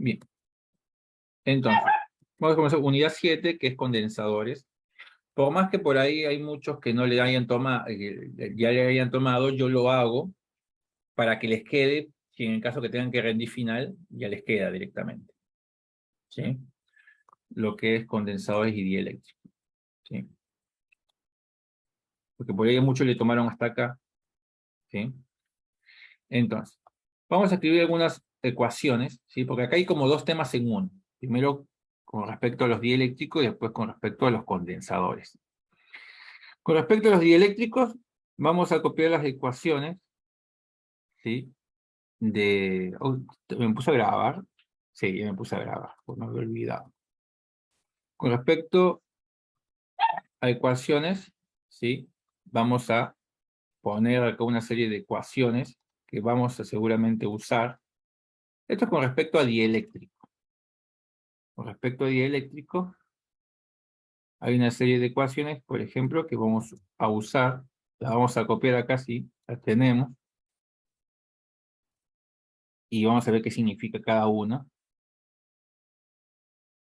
Bien, entonces, vamos a comenzar unidad 7, que es condensadores. Por más que por ahí hay muchos que no le hayan tomado, ya le hayan tomado, yo lo hago para que les quede, si en el caso que tengan que rendir final, ya les queda directamente. ¿Sí? Lo que es condensadores y dieléctricos. ¿Sí? Porque por ahí muchos le tomaron hasta acá. ¿Sí? Entonces, vamos a escribir algunas ecuaciones, ¿sí? Porque acá hay como dos temas en uno. Primero con respecto a los dieléctricos y después con respecto a los condensadores. Con respecto a los dieléctricos, vamos a copiar las ecuaciones, ¿sí? Me puse a grabar. Sí, ya me puse a grabar, pues me había olvidado. Con respecto a ecuaciones, ¿sí? Vamos a poner acá una serie de ecuaciones que vamos a seguramente usar. Esto es con respecto a dieléctrico. Con respecto a dieléctrico, hay una serie de ecuaciones, por ejemplo, que vamos a usar. Las vamos a copiar acá, sí, las tenemos. Y vamos a ver qué significa cada una.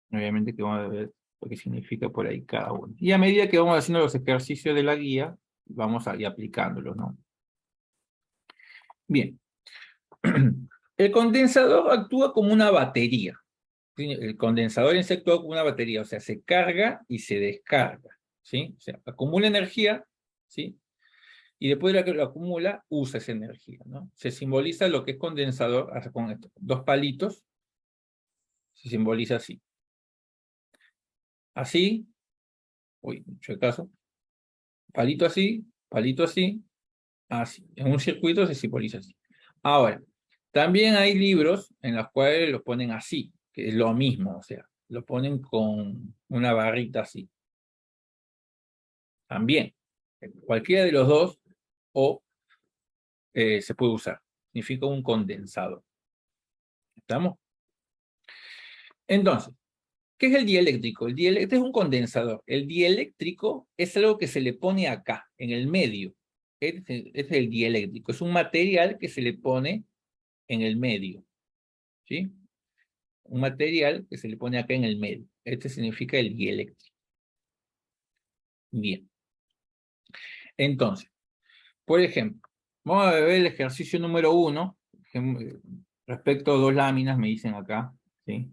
Obviamente que vamos a ver lo que significa por ahí cada una. Y a medida que vamos haciendo los ejercicios de la guía, vamos a ir aplicándolos, ¿no? Bien. El condensador actúa como una batería. ¿Sí? El condensador en sí actúa como una batería, o sea, se carga y se descarga, ¿sí? O sea, acumula energía, ¿sí? Y después de la que lo acumula, usa esa energía, ¿no? Se simboliza lo que es condensador con esto, dos palitos, se simboliza así. Así, uy, mucho caso, palito así, así. En un circuito se simboliza así. Ahora, también hay libros en los cuales lo ponen así, que es lo mismo, o sea, lo ponen con una barrita así. También, cualquiera de los dos, o se puede usar. Significa un condensador. ¿Estamos? Entonces, ¿qué es el dieléctrico? El dieléctrico es un condensador. El dieléctrico es algo que se le pone acá, en el medio. Es el dieléctrico. Es un material que se le pone en el medio. ¿Sí? Un material que se le pone acá en el medio. Este significa el dieléctrico. Bien. Entonces, por ejemplo, vamos a ver el ejercicio número 1. Respecto a dos láminas, me dicen acá. ¿Sí?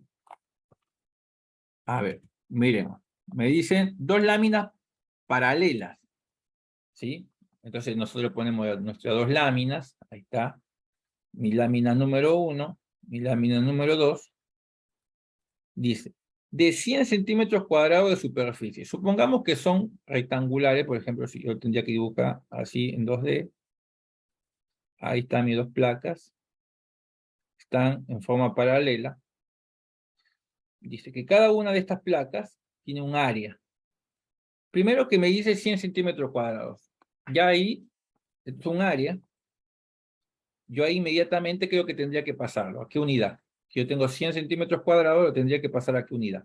A ver, miremos. Me dicen dos láminas paralelas. ¿Sí? Entonces nosotros ponemos nuestras dos láminas. Ahí está. Mi lámina número 1, mi lámina número 2. Dice, de 100 centímetros cuadrados de superficie. Supongamos que son rectangulares, por ejemplo, si yo tendría que dibujar así en 2D. Ahí están mis dos placas. Están en forma paralela. Dice que cada una de estas placas tiene un área. Primero que me dice 100 centímetros cuadrados. Ya ahí es un área. Yo ahí inmediatamente creo que tendría que pasarlo. ¿A qué unidad? Si yo tengo 100 centímetros cuadrados, lo tendría que pasar a qué unidad.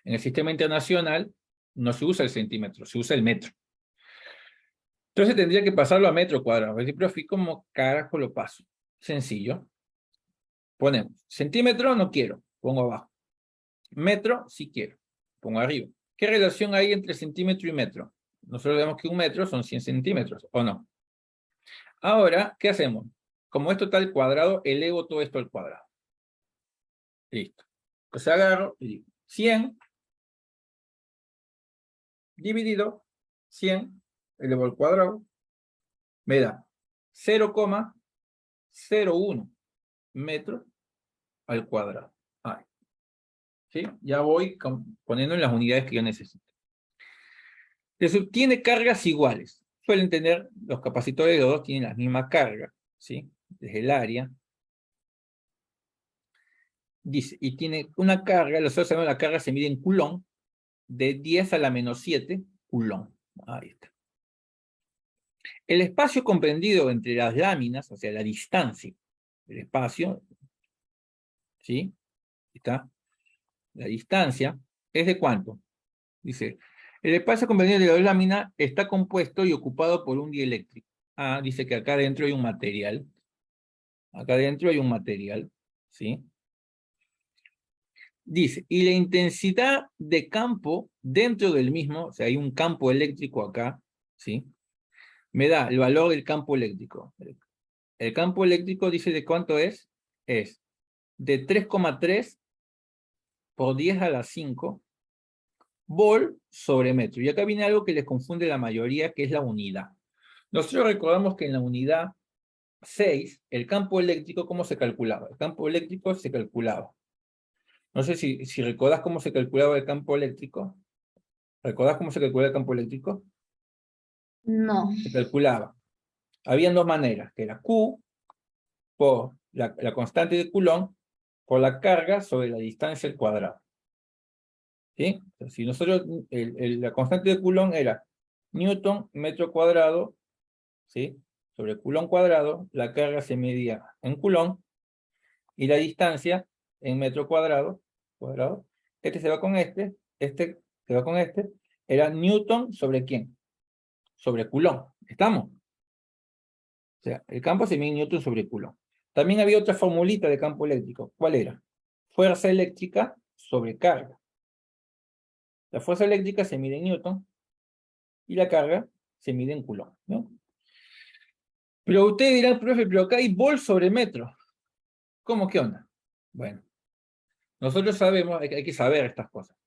En el sistema internacional no se usa el centímetro, se usa el metro. Entonces tendría que pasarlo a metro cuadrado. Es decir, profe, ¿cómo carajo lo paso? Sencillo. Ponemos centímetro, no quiero, pongo abajo. Metro, sí quiero, pongo arriba. ¿Qué relación hay entre centímetro y metro? Nosotros vemos que un metro son 100 centímetros, ¿o no? Ahora, ¿qué hacemos? Como esto está al cuadrado, elevo todo esto al cuadrado. Listo. Pues agarro y digo 100 dividido 100, elevo al cuadrado, me da 0,01 metros al cuadrado. Ahí. ¿Sí? Ya voy poniendo en las unidades que yo necesito. Tiene cargas iguales. Suelen tener, los capacitores de los dos tienen la misma carga, ¿sí? Desde el área. Dice, y tiene una carga, nosotros sabemos la carga se mide en coulomb, de 10 a la menos 7 coulomb. Ahí está. El espacio comprendido entre las láminas, o sea, la distancia del espacio, ¿sí? Está. La distancia es de cuánto. Dice, el espacio comprendido de la lámina está compuesto y ocupado por un dieléctrico. Ah, dice que acá adentro hay un material. Acá adentro hay un material, ¿sí? Dice, y la intensidad de campo dentro del mismo, o sea, hay un campo eléctrico acá, ¿sí? Me da el valor del campo eléctrico. El campo eléctrico dice de cuánto es de 3,3 por 10 a la 5 vol sobre metro. Y acá viene algo que les confunde la mayoría, que es la unidad. Nosotros recordamos que en la unidad 6, el campo eléctrico, ¿cómo se calculaba? El campo eléctrico se calculaba. No sé si recordás cómo se calculaba el campo eléctrico. ¿Recordás cómo se calculaba el campo eléctrico? No. Se calculaba. Habían dos maneras, que era Q por la constante de Coulomb por la carga sobre la distancia al cuadrado. ¿Sí? Entonces, si nosotros, la constante de Coulomb era Newton metro cuadrado, ¿sí? Sobre Coulomb cuadrado, la carga se medía en Coulomb y la distancia en metro cuadrado. Este se va con este se va con este, era Newton sobre quién, sobre Coulomb. ¿Estamos? O sea, el campo se mide en Newton sobre Coulomb. También había otra formulita de campo eléctrico. ¿Cuál era? Fuerza eléctrica sobre carga. La fuerza eléctrica se mide en Newton y la carga se mide en Coulomb, ¿no? Pero usted dirá, profe, pero acá hay vol sobre metro. ¿Cómo qué onda? Bueno, nosotros sabemos, hay que saber estas cosas,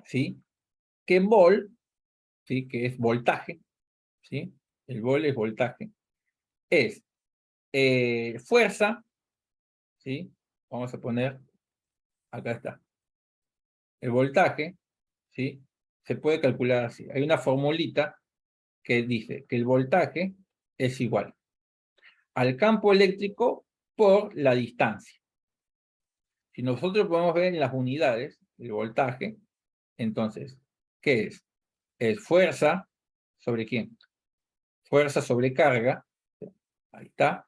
¿sí? Que vol, ¿sí? Que es voltaje, ¿sí? El vol es voltaje. Es fuerza, ¿sí? Vamos a poner, acá está. El voltaje, ¿sí? Se puede calcular así. Hay una formulita que dice que el voltaje es igual al campo eléctrico por la distancia. Si nosotros podemos ver en las unidades el voltaje, entonces, ¿qué es? Es fuerza sobre quién? Fuerza sobre carga, ahí está,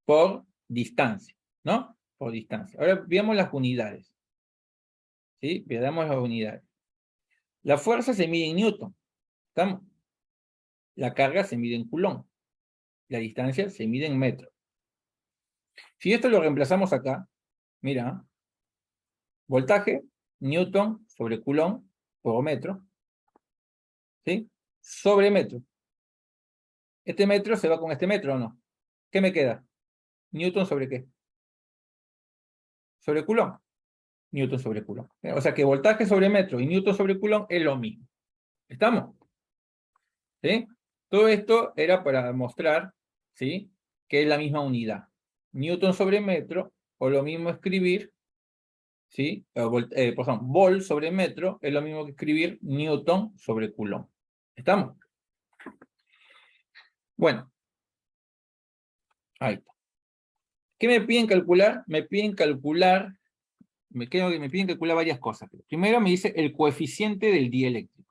por distancia, ¿no? Por distancia. Ahora veamos las unidades, ¿sí? Veamos las unidades. La fuerza se mide en Newton, ¿estamos? La carga se mide en Coulomb. La distancia se mide en metro. Si esto lo reemplazamos acá, mira, voltaje, Newton sobre Coulomb por metro, ¿sí? Sobre metro. Este metro se va con este metro, ¿o no? ¿Qué me queda? ¿Newton sobre qué? Sobre Coulomb. Newton sobre Coulomb. O sea que voltaje sobre metro y Newton sobre Coulomb es lo mismo. ¿Estamos? ¿Sí? Todo esto era para mostrar, ¿sí? Que es la misma unidad. Newton sobre metro, o lo mismo escribir, ¿sí? Perdón, vol sobre metro es lo mismo que escribir Newton sobre Coulomb. ¿Estamos? Bueno, ahí está. ¿Qué me piden calcular? Me piden calcular, me piden calcular varias cosas. Primero me dice el coeficiente del dieléctrico.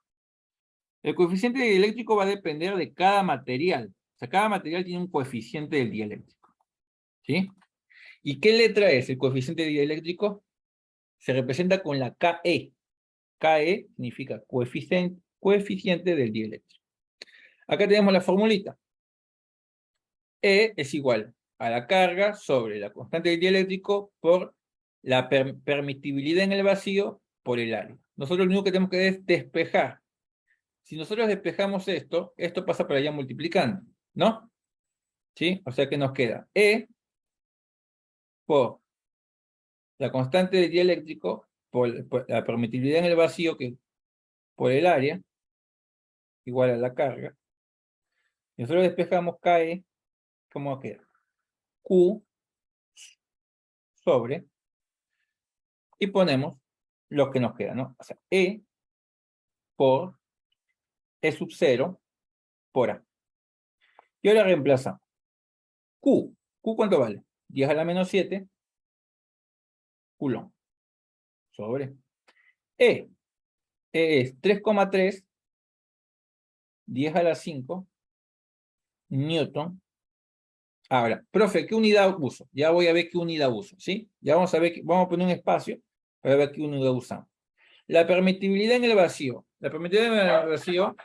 El coeficiente del dieléctrico va a depender de cada material. O sea, cada material tiene un coeficiente del dieléctrico. ¿Sí? ¿Y qué letra es el coeficiente dieléctrico? Se representa con la KE. KE significa coeficiente del dieléctrico. Acá tenemos la formulita. E es igual a la carga sobre la constante del dieléctrico por la permitibilidad en el vacío por el área. Nosotros lo único que tenemos que es despejar. Si nosotros despejamos esto, esto pasa por allá multiplicando, ¿no? ¿Sí? O sea que nos queda E por la constante del dieléctrico, por la permitibilidad en el vacío que por el área, igual a la carga. Si nosotros despejamos KE, ¿cómo queda? Q sobre, y ponemos lo que nos queda, ¿no? O sea, E por E sub 0 por A. Y ahora reemplazamos. Q. ¿Q cuánto vale? 10 a la menos 7 Coulomb. Sobre. E. E es 3,3 10 a la 5 Newton. Ahora, profe, ¿qué unidad uso? Ya voy a ver qué unidad uso, ¿sí? Ya vamos a ver, vamos a poner un espacio para ver qué unidad usamos. La permitibilidad en el vacío. La permitibilidad en el vacío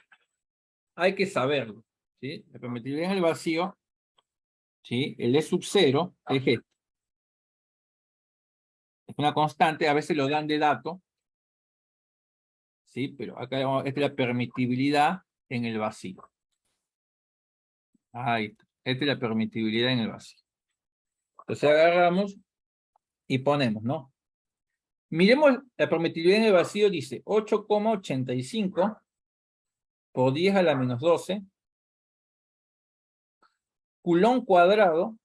hay que saberlo, ¿sí? La permitibilidad en el vacío, ¿sí? El E sub 0 es este. una constante, a veces lo dan de dato, ¿sí? Pero acá esta es la permitibilidad en el vacío. Ahí está. Esta es la permitibilidad en el vacío. Entonces agarramos y ponemos, ¿no? Miremos la permitibilidad en el vacío, dice 8,85 por 10 a la menos 12 Coulomb cuadrado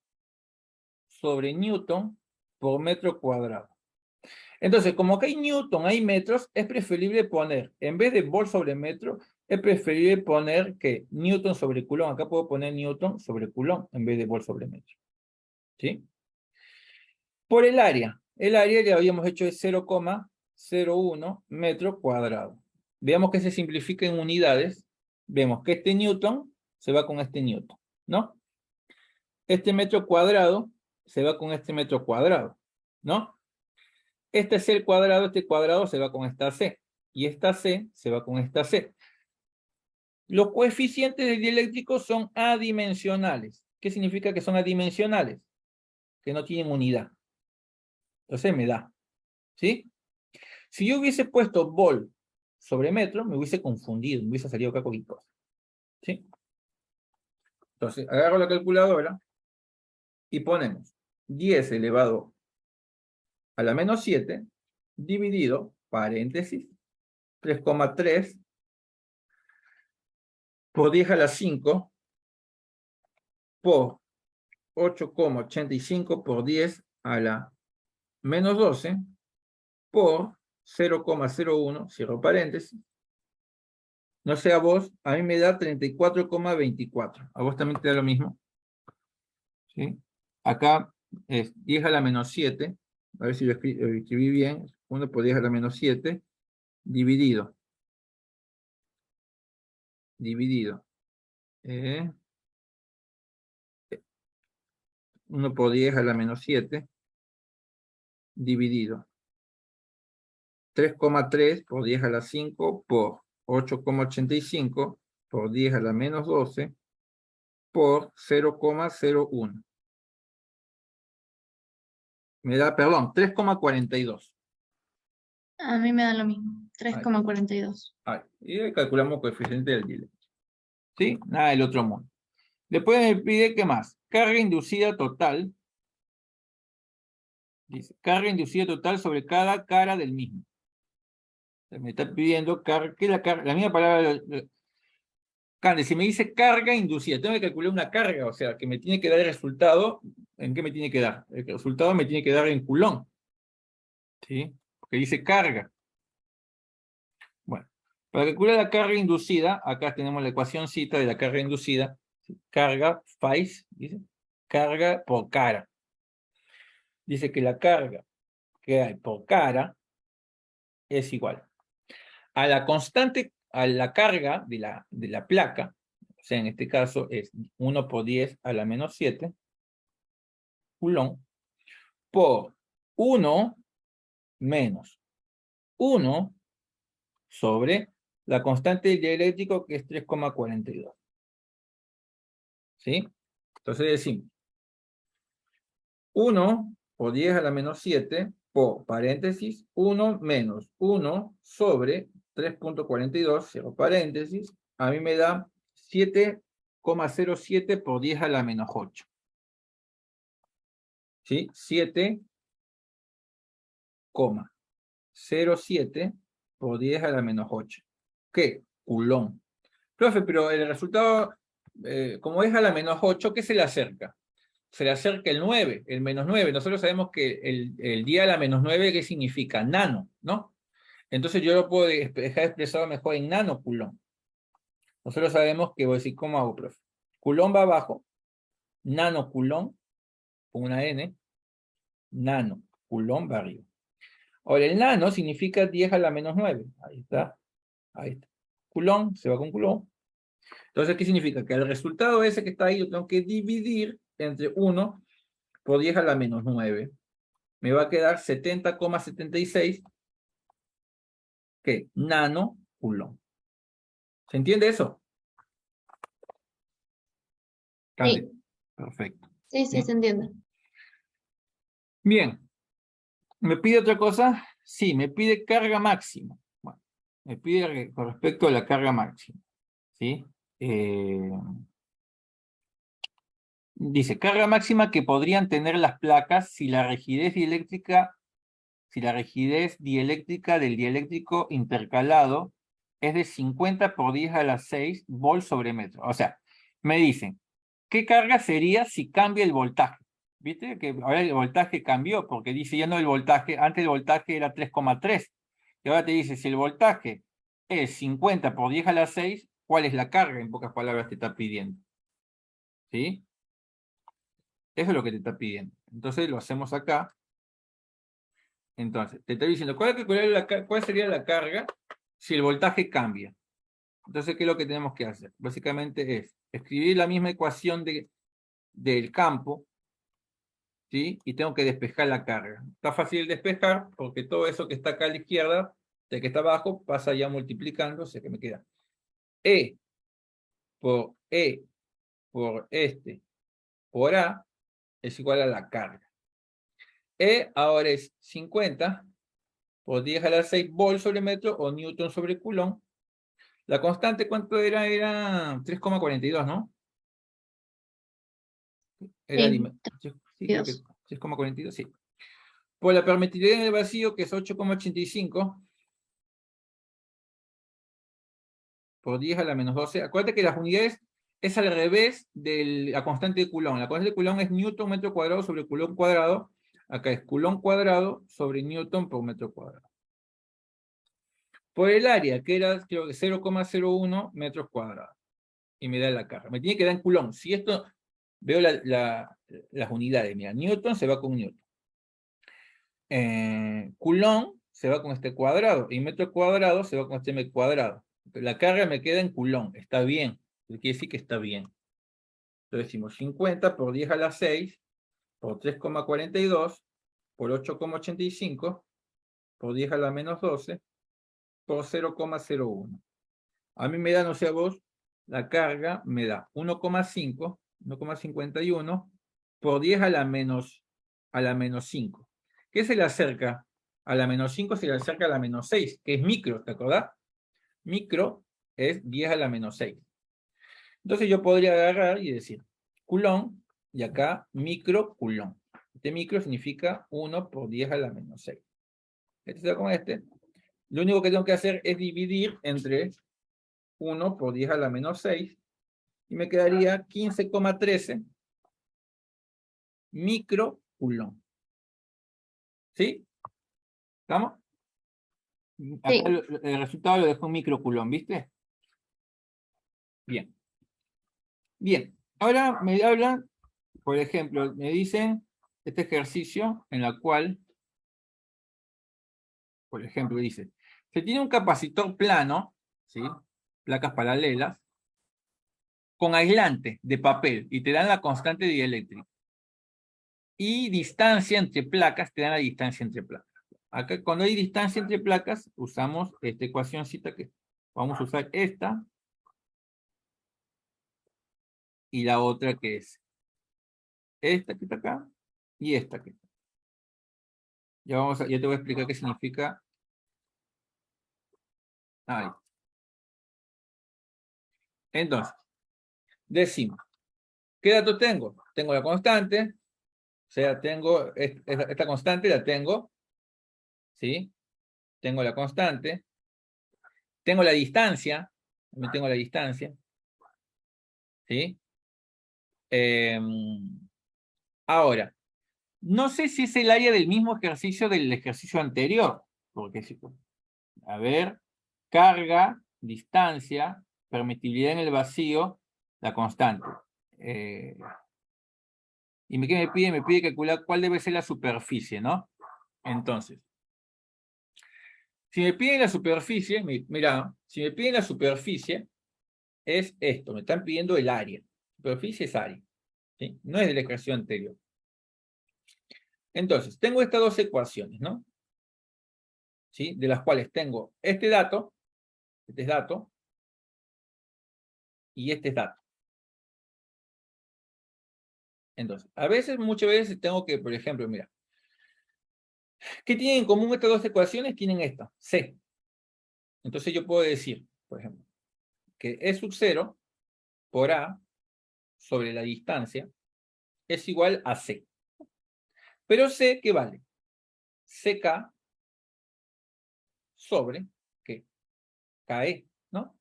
sobre Newton por metro cuadrado. Entonces, como acá hay Newton, hay metros, es preferible poner, en vez de Volt sobre metro, es preferible poner que Newton sobre Coulomb. Acá puedo poner Newton sobre Coulomb en vez de Volt sobre metro. ¿Sí? Por el área le habíamos hecho de 0,01 metro cuadrado. Veamos que se simplifica en unidades. Vemos que este Newton se va con este Newton, ¿no? Este metro cuadrado se va con este metro cuadrado, ¿no? Este C al cuadrado, este cuadrado se va con esta C. Y esta C se va con esta C. Los coeficientes del dieléctrico son adimensionales. ¿Qué significa que son adimensionales? Que no tienen unidad. Entonces me da. ¿Sí? Si yo hubiese puesto volt sobre metro, me hubiese confundido, me hubiese salido acá cualquier cosa. ¿Sí? Entonces, agarro la calculadora y ponemos 10 elevado a la menos 7 dividido, paréntesis, 3,3 por 10 a la 5 por 8,85 por 10 a la menos 12 por 0,01, cierro paréntesis. No sé a vos, a mí me da 34,24. ¿A vos también te da lo mismo? ¿Sí? Acá es 10 a la menos 7. A ver si lo escribí bien. 1 por 10 a la menos 7. Dividido. 1 por 10 a la menos 7. Dividido. 3,3 por 10 a la 5 por 8,85 por 10 a la menos 12 por 0,01. Me da, perdón, 3,42. A mí me da lo mismo, 3,42. Y ahí calculamos coeficiente del dieléctrico. ¿Sí? Nada del otro mundo. Después me pide, ¿qué más? Carga inducida total. Dice, carga inducida total sobre cada cara del mismo. Me está pidiendo carga, ¿qué es la carga? La misma palabra. Cande, si me dice carga inducida, tengo que calcular una carga, o sea, que me tiene que dar el resultado. ¿En qué me tiene que dar? El resultado me tiene que dar en Coulomb. ¿Sí? Porque dice carga. Bueno, para calcular la carga inducida, acá tenemos la ecuacióncita de la carga inducida. Carga, phase, dice, carga por cara. Dice que la carga que hay por cara es igual a la constante, a la carga de la placa, o sea, en este caso es 1 por 10 a la menos 7 Coulomb, por 1 menos 1 sobre la constante del dieléctrico, que es 3,42. ¿Sí? Entonces decimos 1 por 10 a la menos 7 por paréntesis 1 menos 1 sobre 3,42, cierro paréntesis, a mí me da 7,07 por 10 a la menos 8. ¿Sí? 7,07 por 10 a la menos 8. ¿Qué? Coulomb. Profe, pero el resultado, como es a la menos 8, ¿qué se le acerca? Se le acerca el 9, el menos 9. Nosotros sabemos que el día a la menos 9, ¿qué significa? Nano, ¿no? Entonces yo lo puedo dejar expresado mejor en nano Coulomb. Nosotros sabemos que voy a decir, ¿cómo hago, profe? Coulomb va abajo, nano Coulomb, con una N, nano Coulomb va arriba. Ahora, el nano significa 10 a la menos 9. Ahí está. Ahí está. Coulomb se va con Coulomb. Entonces, ¿qué significa? Que el resultado ese que está ahí lo tengo que dividir entre 1 por 10 a la menos 9. Me va a quedar 70,76, ¿qué? Nano Coulomb. ¿Se entiende eso? Cande. Sí, Perfecto. sí, ¿Sí? se entiende. Bien. ¿Me pide otra cosa? Sí, me pide carga máxima. Bueno, me pide con respecto a la carga máxima. ¿Sí? Dice, carga máxima que podrían tener las placas si la rigidez dieléctrica del dieléctrico intercalado es de 50 por 10 a la 6 volts sobre metro. O sea, me dicen, ¿qué carga sería si cambia el voltaje? ¿Viste? Que ahora el voltaje cambió, porque dice ya no el voltaje, antes el voltaje era 3,3. Y ahora te dice, si el voltaje es 50 por 10 a la 6, ¿cuál es la carga? En pocas palabras te está pidiendo. ¿Sí? Eso es lo que te está pidiendo. Entonces lo hacemos acá. Entonces, te está diciendo, ¿cuál sería la carga si el voltaje cambia? Entonces, ¿qué es lo que tenemos que hacer? Básicamente es escribir la misma ecuación del campo, ¿sí? Y tengo que despejar la carga. Está fácil despejar porque todo eso que está acá a la izquierda, del que está abajo, pasa ya multiplicando, o sea que me queda E por este por A es igual a la carga. E ahora es 50 por 10 a la 6 volts sobre metro o newton sobre coulomb. La constante, ¿cuánto era? Era 3,42, ¿no? Era, Sí, sí, creo que 32. 3,42, sí. Por la permitividad en el vacío, que es 8,85 por 10 a la menos 12. Acuérdate que las unidades es al revés de la constante de Coulomb. La constante de Coulomb es newton metro cuadrado sobre Coulomb cuadrado. Acá es Coulomb cuadrado sobre newton por metro cuadrado. Por el área, que era creo que 0,01 metros cuadrados. Y me da la carga. Me tiene que dar en Coulomb. Si esto, veo las unidades, mira, newton se va con newton. Coulomb se va con este cuadrado. Y metro cuadrado se va con este metro cuadrado. La carga me queda en Coulomb. Está bien. Quiere decir que está bien. Entonces decimos 50 por 10 a la 6 por 3,42 por 8,85 por 10 a la menos 12 por 0,01. A mí me da, no sé a vos, la carga me da 1,51 por 10 a la menos 5. ¿Qué se le acerca? A la menos 5 se le acerca a la menos 6, que es micro, ¿te acordás? Micro es 10 a la menos 6. Entonces yo podría agarrar y decir Coulomb, y acá micro Coulomb. Este micro significa 1 por 10 a la menos 6. Este se da con este. Lo único que tengo que hacer es dividir entre 1 por 10 a la menos 6 y me quedaría 15,13 micro Coulomb. ¿Sí? ¿Estamos? Acá Sí, el resultado lo dejo en micro Coulomb, ¿viste? Bien. Bien. Ahora me hablan, por ejemplo, me dicen este ejercicio en la cual, por ejemplo, dice, se tiene un capacitor plano, ¿sí? Placas paralelas, con aislante de papel y te dan la constante dieléctrica. Y distancia entre placas, te dan la distancia entre placas. Acá cuando hay distancia entre placas, usamos esta ecuacióncita que vamos a usar esta y la otra que es esta que está acá y esta que está. Ya te voy a explicar qué significa. Ahí. Entonces, decimos, ¿qué dato tengo? Tengo la constante, o sea, tengo esta constante, la tengo, ¿sí? Tengo la constante, tengo la distancia, también tengo la distancia, ¿sí? Ahora, no sé si es el área del mismo ejercicio del ejercicio anterior, porque a ver, carga, distancia, permitividad en el vacío, la constante. ¿Y qué me pide? Me pide calcular cuál debe ser la superficie, ¿no? Entonces, si me piden la superficie, mira, si me piden la superficie, es esto, me están pidiendo el área. Superficie es área, ¿sí? No es del ejercicio anterior. Entonces, tengo estas dos ecuaciones, ¿no? ¿Sí? De las cuales tengo este es dato, y este es dato. Entonces, muchas veces tengo que, por ejemplo, mira, ¿Qué tienen en común estas dos ecuaciones? Tienen esta, C. Entonces yo puedo decir, por ejemplo, que E sub 0 por A sobre la distancia es igual a C. Pero C, ¿qué vale? CK sobre, ¿qué? KE, ¿no?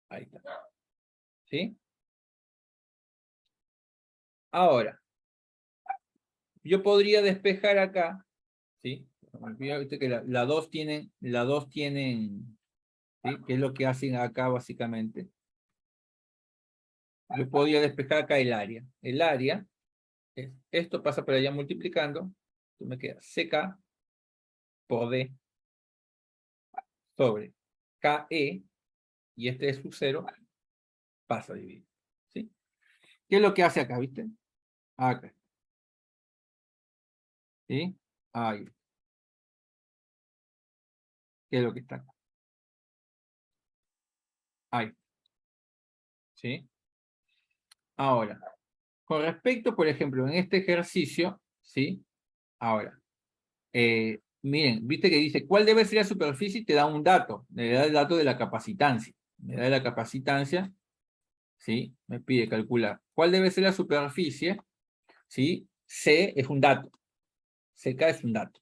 Ahí está. ¿Sí? Ahora, yo podría despejar acá, ¿sí? Viste que la 2 tienen, ¿sí? ¿Qué es lo que hacen acá básicamente? Yo podría despejar acá el área. El área, esto pasa por allá multiplicando, entonces me queda CK por D sobre KE, y este es sub 0, pasa a dividir. ¿Sí? ¿Qué es lo que hace acá, viste? Acá. ¿Sí? Ahí. ¿Qué es lo que está acá? Ahí. ¿Sí? Ahora, con respecto, por ejemplo, en este ejercicio, ¿sí? Ahora, miren, viste que dice, ¿cuál debe ser la superficie? Te da un dato, le da el dato de la capacitancia. Me da la capacitancia, ¿sí? Me pide calcular. ¿Cuál debe ser la superficie? ¿Sí? C es un dato. CK es un dato.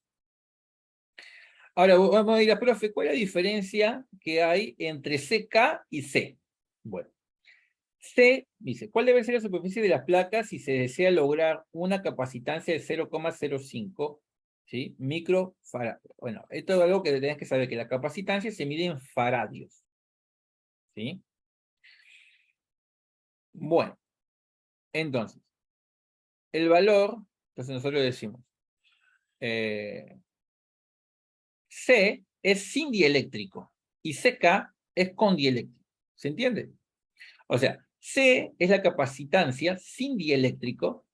Ahora, vamos a ir a, profe, ¿cuál es la diferencia que hay entre CK y C? Bueno, C dice, ¿cuál debe ser la superficie de las placas si se desea lograr una capacitancia de 0,05, ¿sí? Microfarad. Bueno, esto es algo que tenés que saber, que la capacitancia se mide en faradios, ¿sí? Bueno, entonces, el valor, entonces nosotros decimos, C es sin dieléctrico y CK es con dieléctrico, ¿se entiende? O sea, C es la capacitancia sin dieléctrico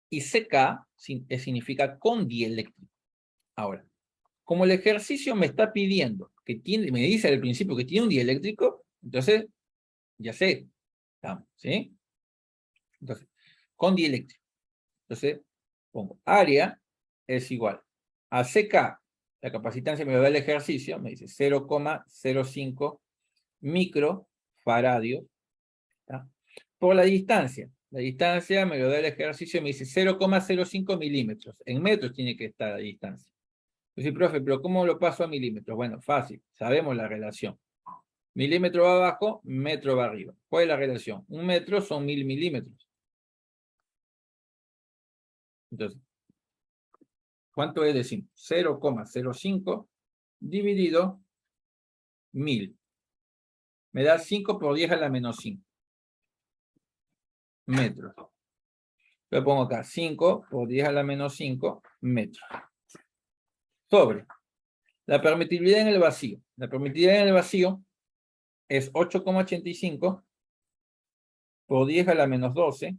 y CK significa con dieléctrico. Ahora, como el ejercicio me está pidiendo que tiene, me dice al principio que tiene un dieléctrico, entonces ya sé, ¿sí? Entonces, con dieléctrico. Entonces, pongo área es igual a CK, la capacitancia me da el ejercicio, me dice 0,05 microfaradios, ¿tá? Por la distancia. La distancia me lo da el ejercicio, me dice 0,05 milímetros. En metros tiene que estar la distancia. Yo sí, profe, pero ¿cómo lo paso a milímetros? Bueno, fácil, sabemos la relación. Milímetro va abajo, metro va arriba. ¿Cuál es la relación? Un metro son 1000 milímetros. Entonces, ¿cuánto es decir? 0,05 dividido 1000. Me da 5 por 10 a la menos 5 metros. Lo pongo acá, 5 por 10 a la menos 5 metros. Sobre la permitibilidad en el vacío. La permitibilidad en el vacío es 8,85 por 10 a la menos 12,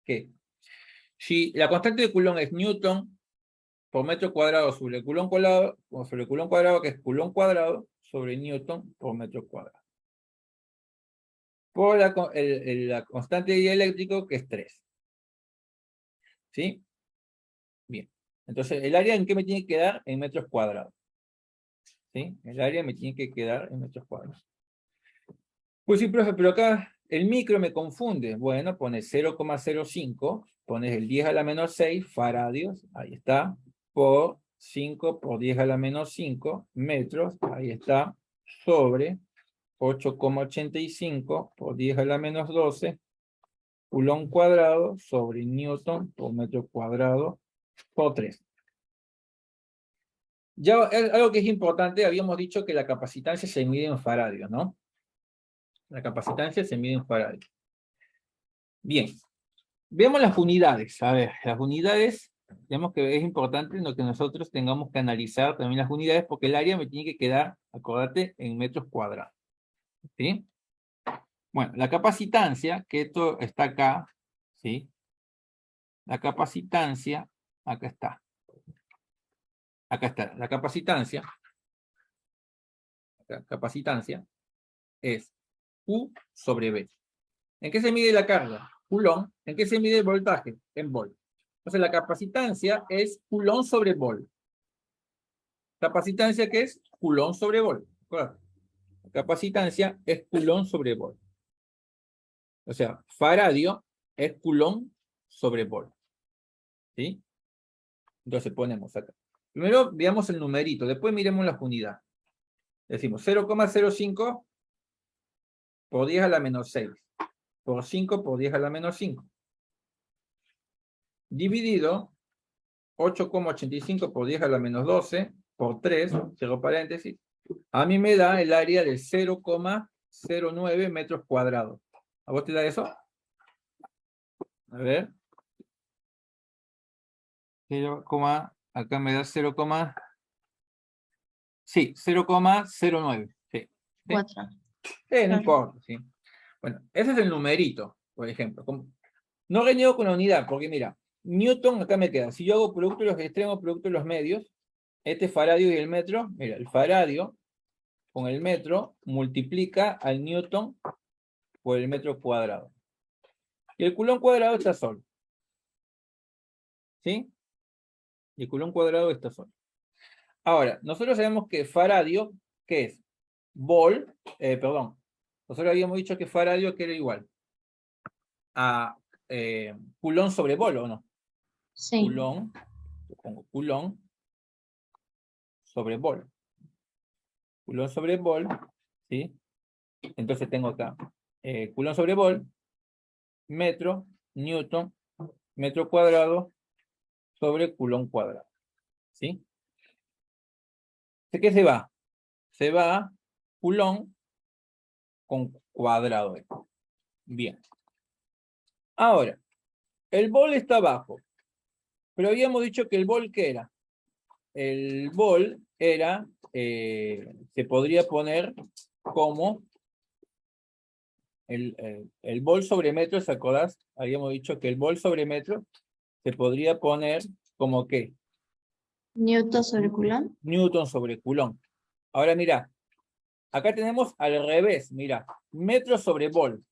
que si la constante de Coulomb es Newton por metro cuadrado sobre el Coulomb cuadrado, o sobre el Coulomb cuadrado, que es Coulomb cuadrado, sobre Newton por metro cuadrado. Por la constante de dieléctrico, que es 3. ¿Sí? Bien. Entonces, ¿el área en qué me tiene que quedar? En metros cuadrados. ¿Sí? El área me tiene que quedar en metros cuadrados. Pues sí, profe, pero acá el micro me confunde. Bueno, pones 0,05, pones el 10 a la menos 6 faradios, ahí está, por 5 por 10 a la menos 5 metros, ahí está, sobre 8,85 por 10 a la menos 12, Coulomb cuadrado sobre Newton por metro cuadrado por 3. Ya algo que es importante, habíamos dicho que la capacitancia se mide en faradios, ¿no? La capacitancia se mide en faradios. Bien, veamos las unidades. A ver, las unidades, tenemos que es importante lo que nosotros tengamos que analizar también las unidades, porque el área me tiene que quedar, acordate, en metros cuadrados. ¿Sí? Bueno, la capacitancia, que esto está acá, ¿sí? La capacitancia, acá está. Acá está. La capacitancia, acá, capacitancia, es U sobre B. ¿En qué se mide la carga? Coulomb. ¿En qué se mide el voltaje? En volt. Entonces la capacitancia es Coulomb sobre Volt. Capacitancia que es Coulomb sobre Volt. Claro. Capacitancia es Coulomb sobre Volt. O sea, faradio es Coulomb sobre Volt. ¿Sí? Entonces ponemos acá. Primero veamos el numerito, después miremos las unidades. Decimos 0,05 por 10 a la menos 6. Por 5 por 10 a la menos 5. Dividido 8,85 por 10 a la menos 12 por 3, cierro paréntesis. A mí me da el área de 0,09 metros cuadrados. ¿A vos te da eso? A ver. 0, acá me da 0, sí, 0,09. Sí. 4. No Claro. importa, sí. Bueno, ese es el numerito, por ejemplo. No reniego con la unidad, porque mira, Newton acá me queda. Si yo hago producto de los extremos, producto de los medios, este faradio y el metro, mira, el faradio con el metro multiplica al Newton por el metro cuadrado. Y el Coulomb cuadrado está solo. ¿Sí? Y el Coulomb cuadrado está solo. Ahora, nosotros sabemos que faradio, ¿qué es? Perdón. Nosotros habíamos dicho que faradio que era igual a Coulomb sobre Vol, ¿o no? Sí. Coulomb, yo pongo Coulomb sobre Vol. Coulomb sobre Vol, ¿sí? Entonces tengo acá Coulomb sobre Vol, metro, Newton, metro cuadrado sobre Coulomb cuadrado. ¿Sí? ¿De qué se va? Se va Coulomb con cuadrado. Bien. Ahora, el Vol está abajo. Pero habíamos dicho que el Vol, ¿qué era? El Vol era, se podría poner como el Vol sobre metro, ¿se acordás? Habíamos dicho que el Vol sobre metro se podría poner como ¿qué? Newton sobre Coulomb. Newton sobre Coulomb. Ahora mira, acá tenemos al revés, mira, metro sobre Vol.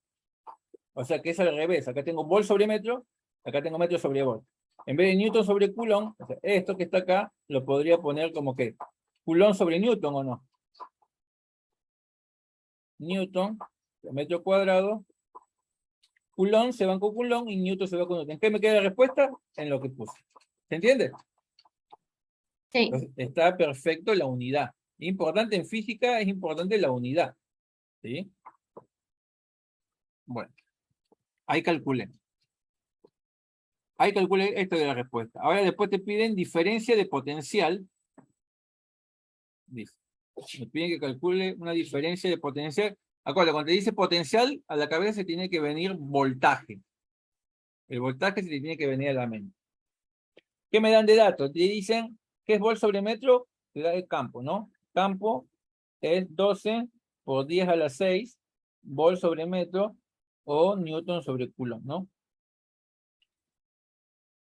O sea que es al revés, acá tengo Vol sobre metro, acá tengo metro sobre Vol. En vez de Newton sobre Coulomb, o sea, esto que está acá, lo podría poner como que Coulomb sobre Newton, ¿o no? Newton, metro cuadrado, Coulomb se va con Coulomb y Newton se va con Newton. ¿En qué me queda la respuesta? En lo que puse. ¿Se entiende? Sí. Entonces, está perfecto la unidad. Importante en física, es importante la unidad. ¿Sí? Bueno, ahí calculé. Ahí calculé esto de la respuesta. Ahora después te piden diferencia de potencial. Dice. Me piden que calcule una diferencia de potencial. Acuérdate, cuando te dice potencial, a la cabeza se tiene que venir voltaje. El voltaje se te tiene que venir a la mente. ¿Qué me dan de datos? Te dicen, ¿qué es Volt sobre metro? Te da el campo, ¿no? Campo es 12 por 10 a la 6, Volt sobre metro, o Newton sobre Coulomb, ¿no?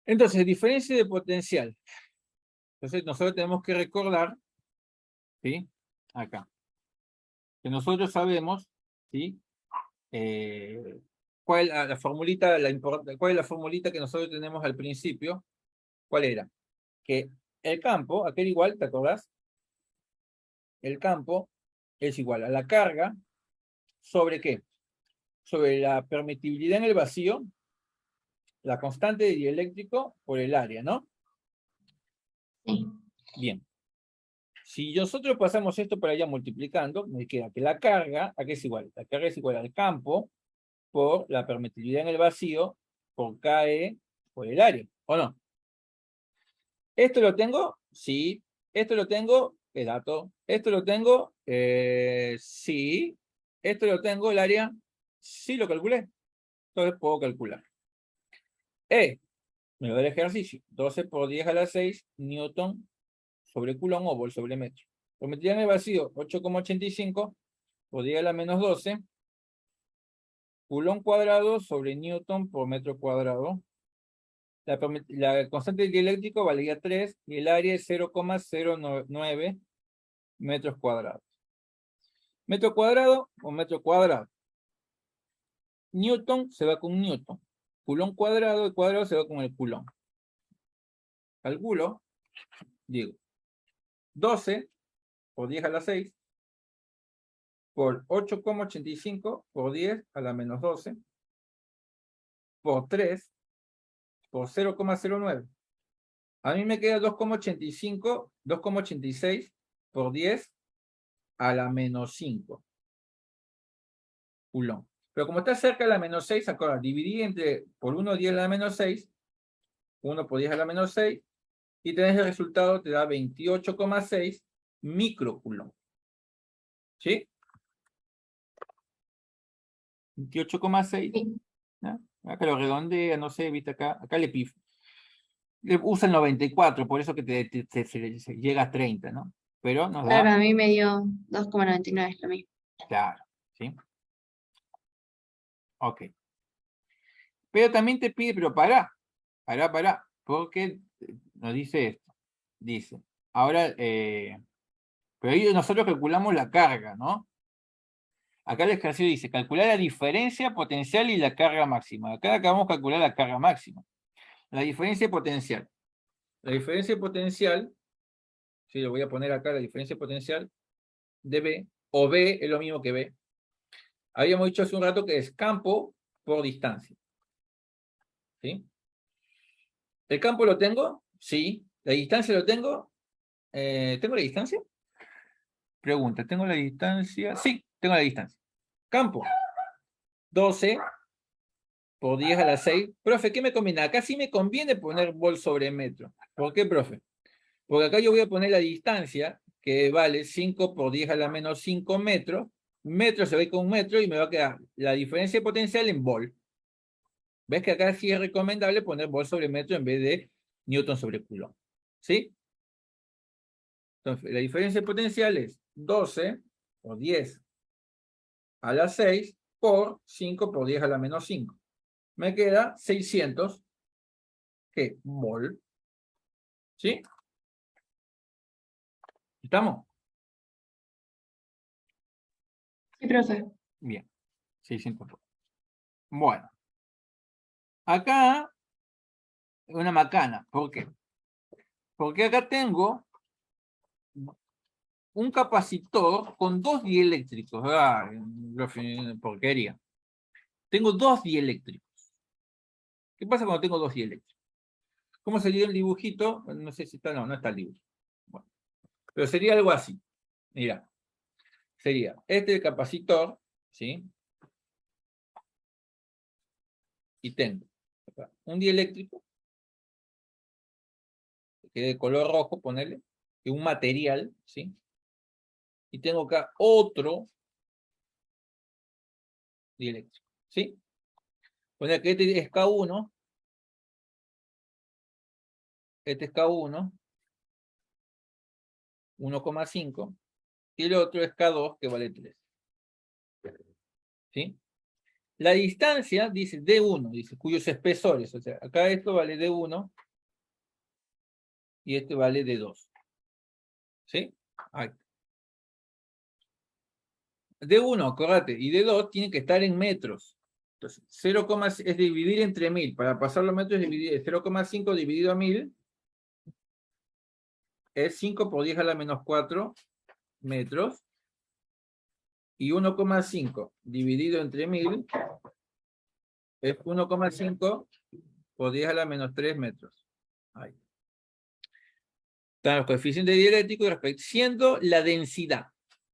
Entonces, diferencia de potencial. Entonces, nosotros tenemos que recordar, ¿sí? Acá. Que nosotros sabemos, ¿sí? ¿Cuál es la formulita, cuál es la formulita que nosotros tenemos al principio? ¿Cuál era? Que el campo, aquel igual, ¿te acordás? El campo es igual a la carga sobre ¿qué? Sobre la permitibilidad en el vacío, la constante de dieléctrico por el área, ¿no? Sí. Bien. Si nosotros pasamos esto para allá multiplicando, me queda que la carga, ¿a qué es igual? La carga es igual al campo por la permitibilidad en el vacío por KE por el área, ¿o no? ¿Esto lo tengo? Sí. ¿Esto lo tengo? ¿Qué dato? ¿Esto lo tengo? Sí. ¿Esto lo tengo? ¿El área? Sí, lo calculé. Entonces puedo calcular. Me da el ejercicio. 12 por 10 a la 6 Newton sobre Coulomb o Volt sobre metro. Permitividad en el vacío, 8,85 por 10 a la menos 12. Coulomb cuadrado sobre Newton por metro cuadrado. La constante dieléctrico valía 3 y el área es 0,09 metros cuadrados. Metro cuadrado o metro cuadrado. Newton se va con Newton. Coulomb cuadrado, el cuadrado se va con el Coulomb. calculo, digo, 12 por 10 a la 6 por 8,85 por 10 a la menos 12 por 3 por 0,09. A mí me queda 2,85, 2,86 por 10 a la menos 5 Coulomb. Pero como está cerca de la menos 6, acuérdate, dividí por 1 10 a la menos 6, 1 por 10 a la menos 6, y tenés el resultado, te da 28,6 microcoulomb. ¿Sí? 28,6. Sí. ¿No? Acá lo redondea, no sé, viste acá le pifo. Usa el 94, por eso que se llega a 30, ¿no? Pero nos Claro, da, a mí me dio 2,99, es lo mismo. claro, ¿sí? Ok. Pero también te pide, pero pará, porque nos dice esto. Dice, ahora, pero ahí nosotros calculamos la carga, ¿no? Acá el ejercicio dice, calcular la diferencia potencial y la carga máxima. Acá acabamos de calcular la carga máxima. La diferencia potencial. La diferencia potencial, sí, lo voy a poner acá, la diferencia potencial de B, o B es lo mismo que B. Habíamos dicho hace un rato que es campo por distancia. ¿Sí? ¿El campo lo tengo? Sí. ¿La distancia lo tengo? ¿Tengo la distancia? Pregunta, ¿tengo la distancia? Sí, tengo la distancia. Campo. 12 por 10 a la 6. Profe, ¿qué me conviene? Acá sí me conviene poner vol sobre metro. ¿Por qué, profe? Porque acá yo voy a poner la distancia, que vale 5 por 10 a la menos 5 metros. Metro se va con un metro y me va a quedar la diferencia potencial en vol. ¿Ves que acá sí es recomendable poner vol sobre metro en vez de newton sobre coulomb? ¿Sí? Entonces, la diferencia potencial es 12 por 10 a la 6 por 5 por 10 a la menos 5. Me queda 600 ¿qué? Vol. ¿Sí? ¿Estamos? Sí, profe. Bien. 600 volt. Bueno. Acá una macana. ¿Por qué? Porque acá tengo un capacitor con dos dieléctricos. Ah, porquería. Tengo dos dieléctricos. ¿Qué pasa cuando tengo dos dieléctricos? ¿Cómo sería el dibujito? No sé si está, no está el dibujo. Bueno, pero sería algo así. Mira, sería el capacitor, ¿sí? Y tengo acá un dieléctrico, que es de color rojo, ponele, y un material, ¿sí? Y tengo acá otro dieléctrico, ¿sí? Poner que este es K1, este es K1, 1,5, y el otro es K2, que vale 3. ¿Sí? La distancia, dice D1, dice, cuyos espesores, o sea, acá esto vale D1 y este vale D2. ¿Sí? Ahí. D1, acordate, y D2 tienen que estar en metros. Entonces, 0, es dividir entre 1000. Para pasar los metros, dividir 0,5 dividido a 1000 es 5 por 10 a la menos 4 metros. Y 1,5 dividido entre 1000 es 1,5 por 10 a la menos 3 metros. Ahí. Están los coeficientes dieléctricos siendo la densidad.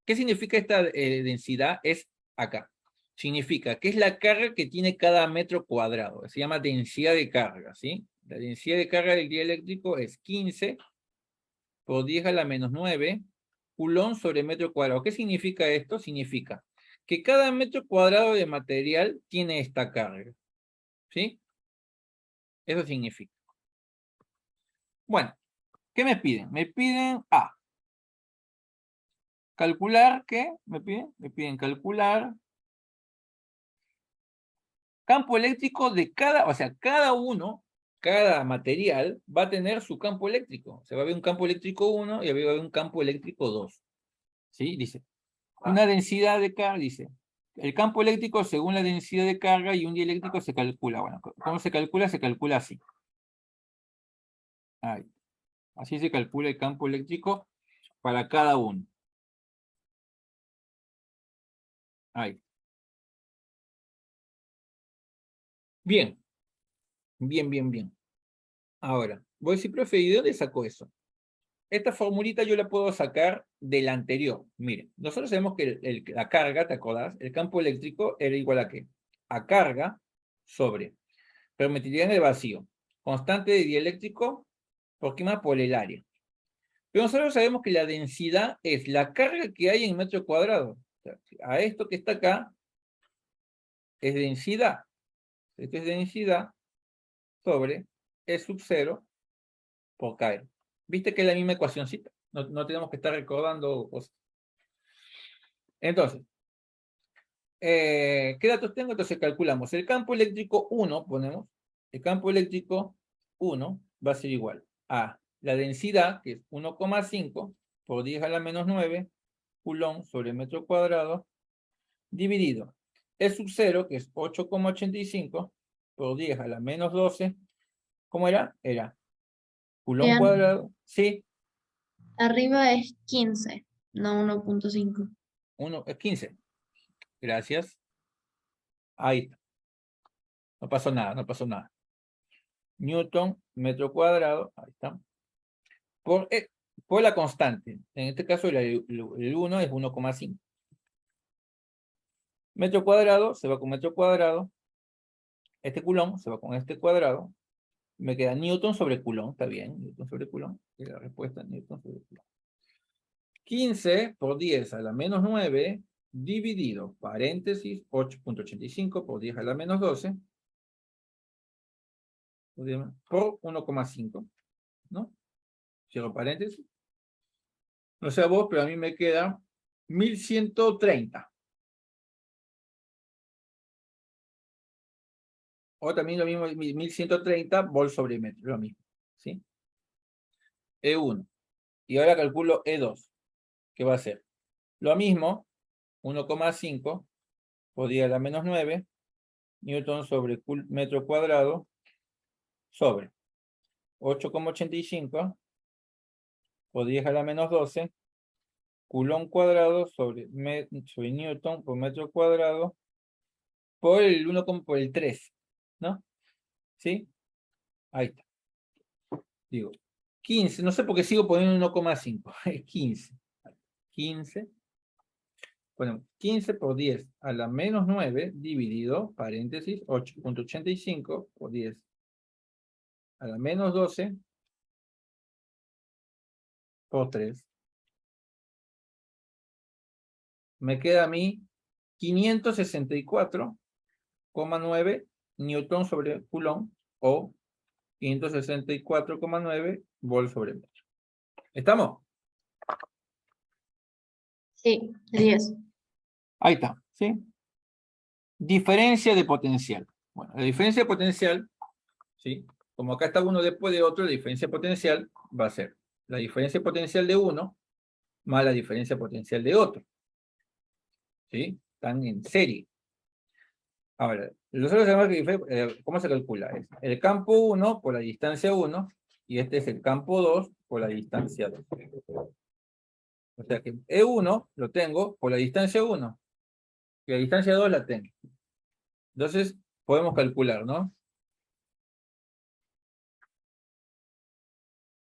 ¿Qué significa esta densidad? Es acá. Significa que es la carga que tiene cada metro cuadrado. Se llama densidad de carga, ¿sí? La densidad de carga del dieléctrico es 15 por 10 a la menos 9 coulomb sobre metro cuadrado. ¿Qué significa esto? Significa que cada metro cuadrado de material tiene esta carga, ¿sí? Eso significa. Bueno, ¿qué me piden? Me piden calcular, ¿qué? ¿Me piden? Me piden calcular campo eléctrico de cada, o sea, cada material va a tener su campo eléctrico. O sea, va a haber un campo eléctrico 1 y va a haber un campo eléctrico 2. ¿Sí? Dice, una densidad de carga, dice, el campo eléctrico según la densidad de carga y un dieléctrico se calcula. Bueno, ¿cómo se calcula? Se calcula así. Ahí. Así se calcula el campo eléctrico para cada uno. Ahí. Bien. Bien. Ahora, voy a decir, profe, ¿y de dónde sacó eso? Esta formulita yo la puedo sacar del anterior. Miren, nosotros sabemos que la carga, ¿te acordás? El campo eléctrico era igual a ¿qué? A carga sobre permitividad en el vacío, constante de dieléctrico por más por el área. Pero nosotros sabemos que la densidad es la carga que hay en metro cuadrado. O sea, a esto que está acá es densidad. Esto es densidad sobre E sub 0 por KR. ¿Viste que es la misma ecuacióncita? No tenemos que estar recordando cosas. Entonces, ¿qué datos tengo? Entonces calculamos. El campo eléctrico 1, ponemos. El campo eléctrico 1 va a ser igual a la densidad, que es 1,5 por 10 a la menos 9 coulomb sobre metro cuadrado, dividido E sub 0, que es 8,85 por 10 a la menos 12. ¿Cómo era? Era coulomb cuadrado. Sí. Arriba es 15, no 1.5. 1 es 15. Gracias. Ahí está. No pasó nada. Newton, metro cuadrado. Ahí está. Por la constante. En este caso el 1 es 1,5. Metro cuadrado se va con metro cuadrado. Este coulomb se va con este cuadrado. Me queda Newton sobre coulomb. Está bien. Newton sobre coulomb. Es la respuesta. Newton sobre coulomb. 15 por 10 a la menos 9 dividido, paréntesis, 8,85 por 10 a la menos 12 por 1,5, ¿no? Cierro paréntesis. No sé a vos, pero a mí me queda 1130. O también lo mismo, 1130 volts sobre metro, lo mismo, ¿sí? E1. Y ahora calculo E2. ¿Qué va a ser? Lo mismo, 1,5 por 10 a la menos 9 newton sobre metro cuadrado sobre 8,85 por 10 a la menos 12 coulomb cuadrado sobre newton por metro cuadrado por el 1 por el 3, ¿no? ¿Sí? Ahí está. Digo, 15, no sé por qué sigo poniendo 1,5, es 15. 15, bueno, 15 por 10 a la menos 9 dividido, paréntesis, 8,85 por 10 a la menos 12 por 3. Me queda a mí 564,9 newton sobre coulomb o 564,9 volts sobre metro. ¿Estamos? Sí, 10. Ahí está, ¿sí? Diferencia de potencial. Bueno, la diferencia de potencial, ¿sí? Como acá está uno después de otro, la diferencia potencial va a ser la diferencia potencial de uno más la diferencia potencial de otro. ¿Sí? Están en serie. Ahora, nosotros sabemos que, ¿cómo se calcula? Es el campo 1 por la distancia 1 y este es el campo 2 por la distancia 2. O sea que E1 lo tengo por la distancia 1 y la distancia 2 la tengo. Entonces, podemos calcular, ¿no?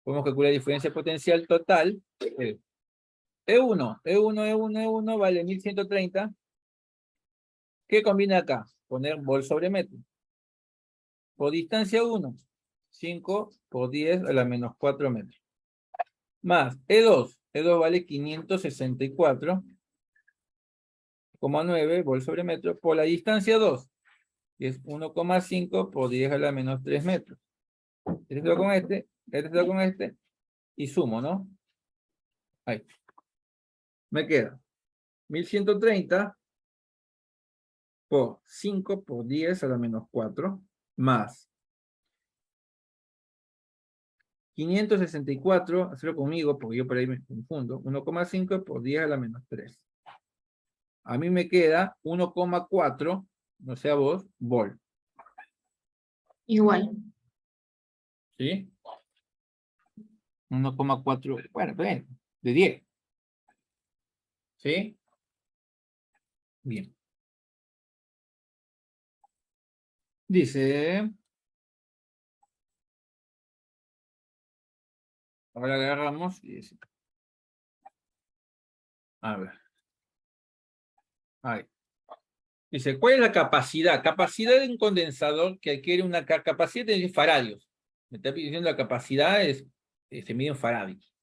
Podemos calcular la diferencia potencial total. E1 vale 1130. ¿Qué combina acá? Poner volts sobre metro. Por distancia 1, 5 por 10 a la menos 4 metros. Más E2. E2 vale 564,9 volts sobre metro por la distancia 2, que es 1,5 por 10 a la menos 3 metros. Este se va con este se va con este, y sumo, ¿no? Ahí. Me queda 1130 por 5 por 10 a la menos 4, más 564, hacerlo conmigo, porque yo por ahí me confundo, 1,5 por 10 a la menos 3. A mí me queda 1,4, no sé a vos, volt. Igual. ¿Sí? 1,4, bueno, bien, de 10. ¿Sí? Bien. Dice, ahora agarramos y dice, a ver, ahí. Dice, ¿cuál es la capacidad? Capacidad de un condensador que adquiere una capacidad de faradios. Me está diciendo la capacidad se mide en faradios.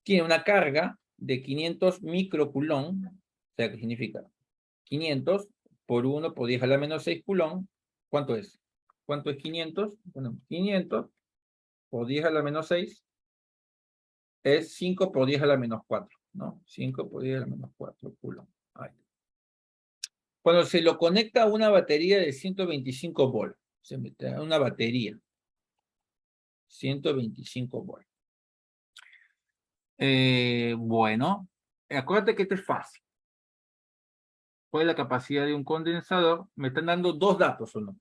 Tiene una carga de 500 microcoulomb, o sea, ¿qué significa? 500 por 1 por 10 a la menos 6 coulomb. ¿Cuánto es? ¿Cuánto es 500? Bueno, 500 por 10 a la menos 6 es 5 por 10 a la menos 4, ¿no? 5 por 10 a la menos 4 coulomb. Ahí. Cuando se lo conecta a una batería de 125 volts, se mete a una batería, 125 volts. Bueno, acuérdate que esto es fácil. ¿Cuál es la capacidad de un condensador? Me están dando dos datos, ¿o no?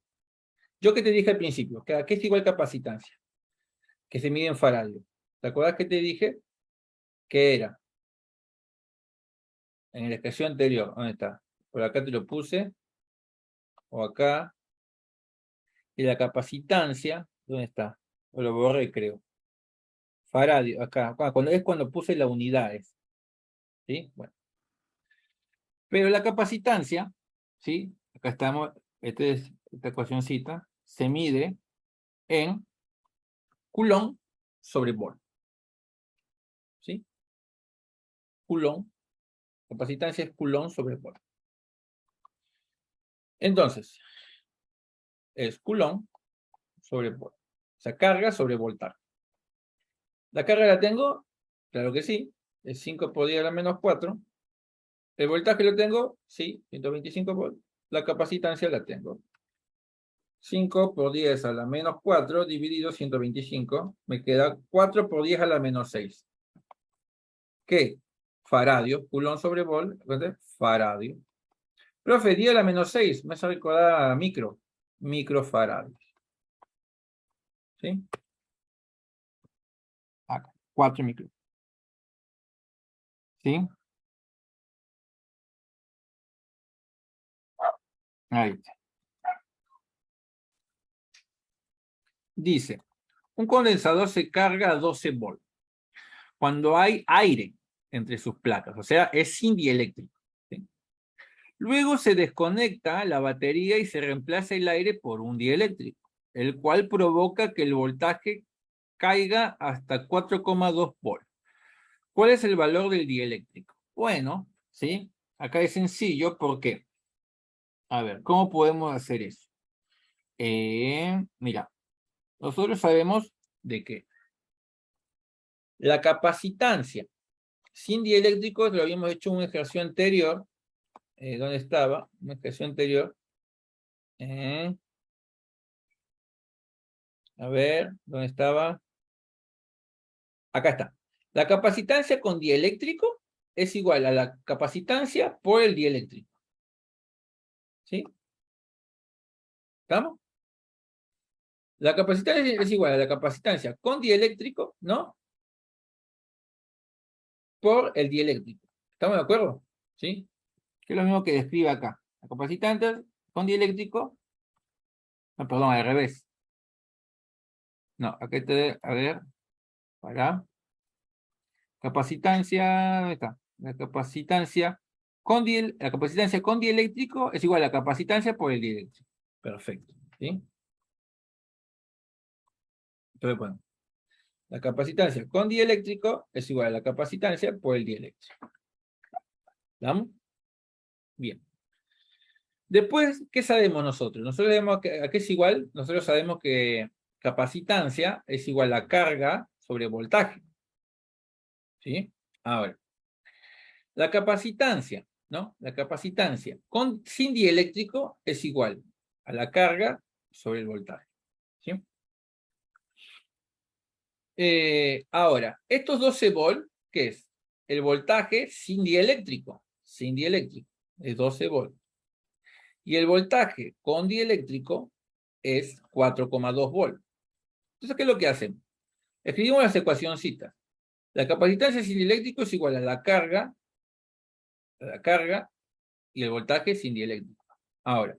Yo que te dije al principio, que aquí es igual capacitancia, que se mide en faradio. ¿Te acuerdas que te dije? Que era en la expresión anterior. ¿Dónde está? Por acá te lo puse, o acá. Y la capacitancia, ¿dónde está? O lo borré, creo. Faradio, acá. Es cuando puse las unidades. ¿Sí? Bueno. Pero la capacitancia, ¿sí? Acá estamos, esta ecuacióncita, se mide en Coulomb sobre volt. ¿Sí? Coulomb, capacitancia es Coulomb sobre volt. Entonces, es Coulomb sobre volt. O sea, carga sobre voltaje. ¿La carga la tengo? Claro que sí. Es 5 por 10 a la menos 4. ¿El voltaje lo tengo? Sí, 125 volts. La capacitancia la tengo. 5 por 10 a la menos 4 dividido 125. Me queda 4 por 10 a la menos 6. ¿Qué? Faradio. Coulomb sobre volt. Faradio. Profe, 10 a la menos 6. Me hace recordar a microfaradios. ¿Sí? Acá. 4 micro. ¿Sí? Ahí está. Dice, un condensador se carga a 12 volts cuando hay aire entre sus placas, o sea, es sin dieléctrico. ¿Sí? Luego se desconecta la batería y se reemplaza el aire por un dieléctrico, el cual provoca que el voltaje caiga hasta 4,2 volts. ¿Cuál es el valor del dieléctrico? Bueno, ¿sí? Acá es sencillo porque, a ver, ¿cómo podemos hacer eso? Mira, nosotros sabemos de que la capacitancia sin dieléctricos lo habíamos hecho en un ejercicio anterior. ¿Dónde estaba? Un ejercicio anterior. A ver, ¿dónde estaba? Acá está. La capacitancia con dieléctrico es igual a la capacitancia por el dieléctrico. ¿Sí? ¿Estamos? La capacitancia es igual a la capacitancia con dieléctrico, ¿no? Por el dieléctrico. ¿Estamos de acuerdo? ¿Sí? Que es lo mismo que describe acá. La capacitante con dieléctrico. No, perdón, al revés. No, acá a ver, para. Capacitancia, ¿dónde está? La capacitancia con dieléctrico es igual a la capacitancia por el dieléctrico. Perfecto. ¿Sí? Entonces, bueno, la capacitancia con dieléctrico es igual a la capacitancia por el dieléctrico. ¿Vamos? Bien. Después, ¿qué sabemos nosotros? Nosotros sabemos a qué es igual. Nosotros sabemos que capacitancia es igual a carga sobre voltaje. ¿Sí? Ahora, la capacitancia, ¿no? La capacitancia sin dieléctrico es igual a la carga sobre el voltaje. ¿Sí? Ahora, estos 12 volts, ¿qué es? El voltaje sin dieléctrico, es 12 volts. Y el voltaje con dieléctrico es 4,2 volts. Entonces, ¿qué es lo que hacemos? Escribimos las ecuacioncitas. La capacitancia sin dieléctrico es igual a la carga y el voltaje sin dieléctrico. Ahora,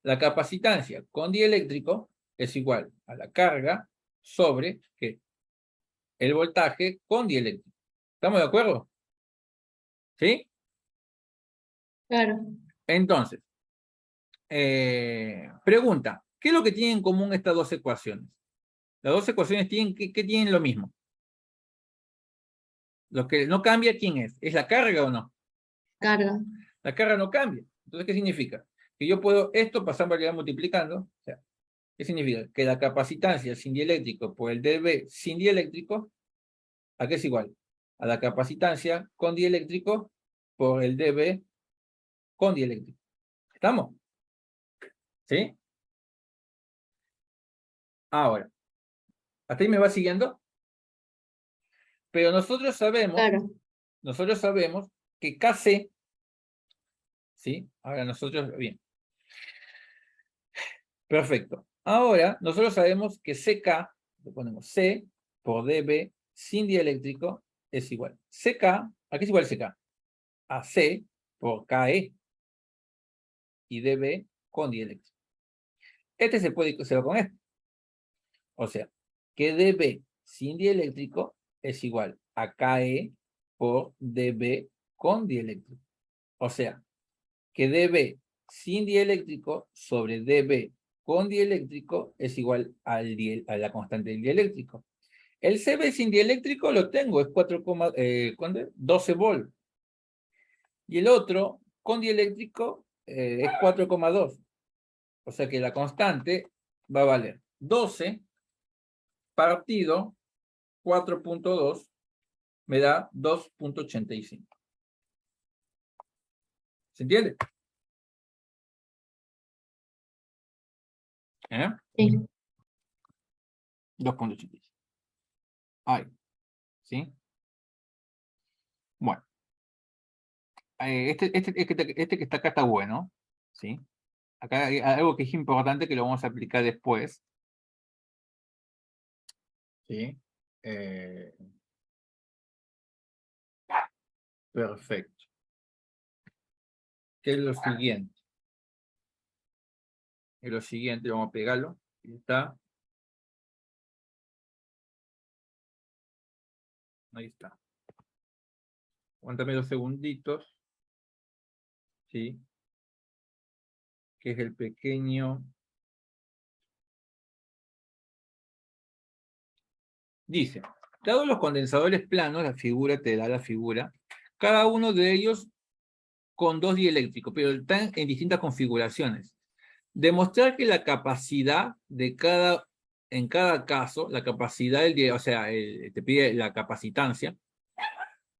la capacitancia con dieléctrico es igual a la carga sobre ¿qué? El voltaje con dieléctrico. ¿Estamos de acuerdo? ¿Sí? Claro. Entonces, pregunta, ¿qué es lo que tienen en común estas dos ecuaciones? Las dos ecuaciones tienen, ¿qué tienen lo mismo? Lo que no cambia, ¿quién es? ¿Es la carga o no? Carga. La carga no cambia. Entonces, ¿qué significa? Que yo puedo esto pasar en realidad multiplicando. O sea, ¿qué significa? Que la capacitancia sin dieléctrico por el dB sin dieléctrico, ¿a qué es igual? A la capacitancia con dieléctrico por el dB con dieléctrico. ¿Estamos? ¿Sí? Ahora, ¿hasta ahí me va siguiendo? Pero nosotros sabemos que Kc, ¿sí? Ahora nosotros, bien, perfecto. Ahora nosotros sabemos que Ck, le ponemos C por dB sin dieléctrico es igual. Ck, ¿a qué es igual Ck? A C por Ke y dB con dieléctrico. Este se puede hacer con este. O sea, que dB sin dieléctrico es igual a Ke por dB con dieléctrico. O sea, que dB sin dieléctrico sobre dB con dieléctrico es igual a la constante del dieléctrico. El Cb sin dieléctrico lo tengo, es 12 volt. Y el otro con dieléctrico es 4,2. O sea que la constante va a valer 12 partido 4,2 me da 2,85. ¿Se entiende? Sí. 2,85. Ahí. ¿Sí? Bueno. Este que está acá está bueno. ¿Sí? Acá hay algo que es importante que lo vamos a aplicar después. ¿Sí? Perfecto. ¿Qué es lo siguiente? Es lo siguiente, vamos a pegarlo. Ahí está. Ahí está. Aguántame 2 segunditos. ¿Sí? Que es el pequeño. Dice, dados los condensadores planos, la figura te da la figura, cada uno de ellos con 2 dieléctricos, pero están en distintas configuraciones. Demostrar que la capacidad de en cada caso, la capacidad o sea, te pide la capacitancia,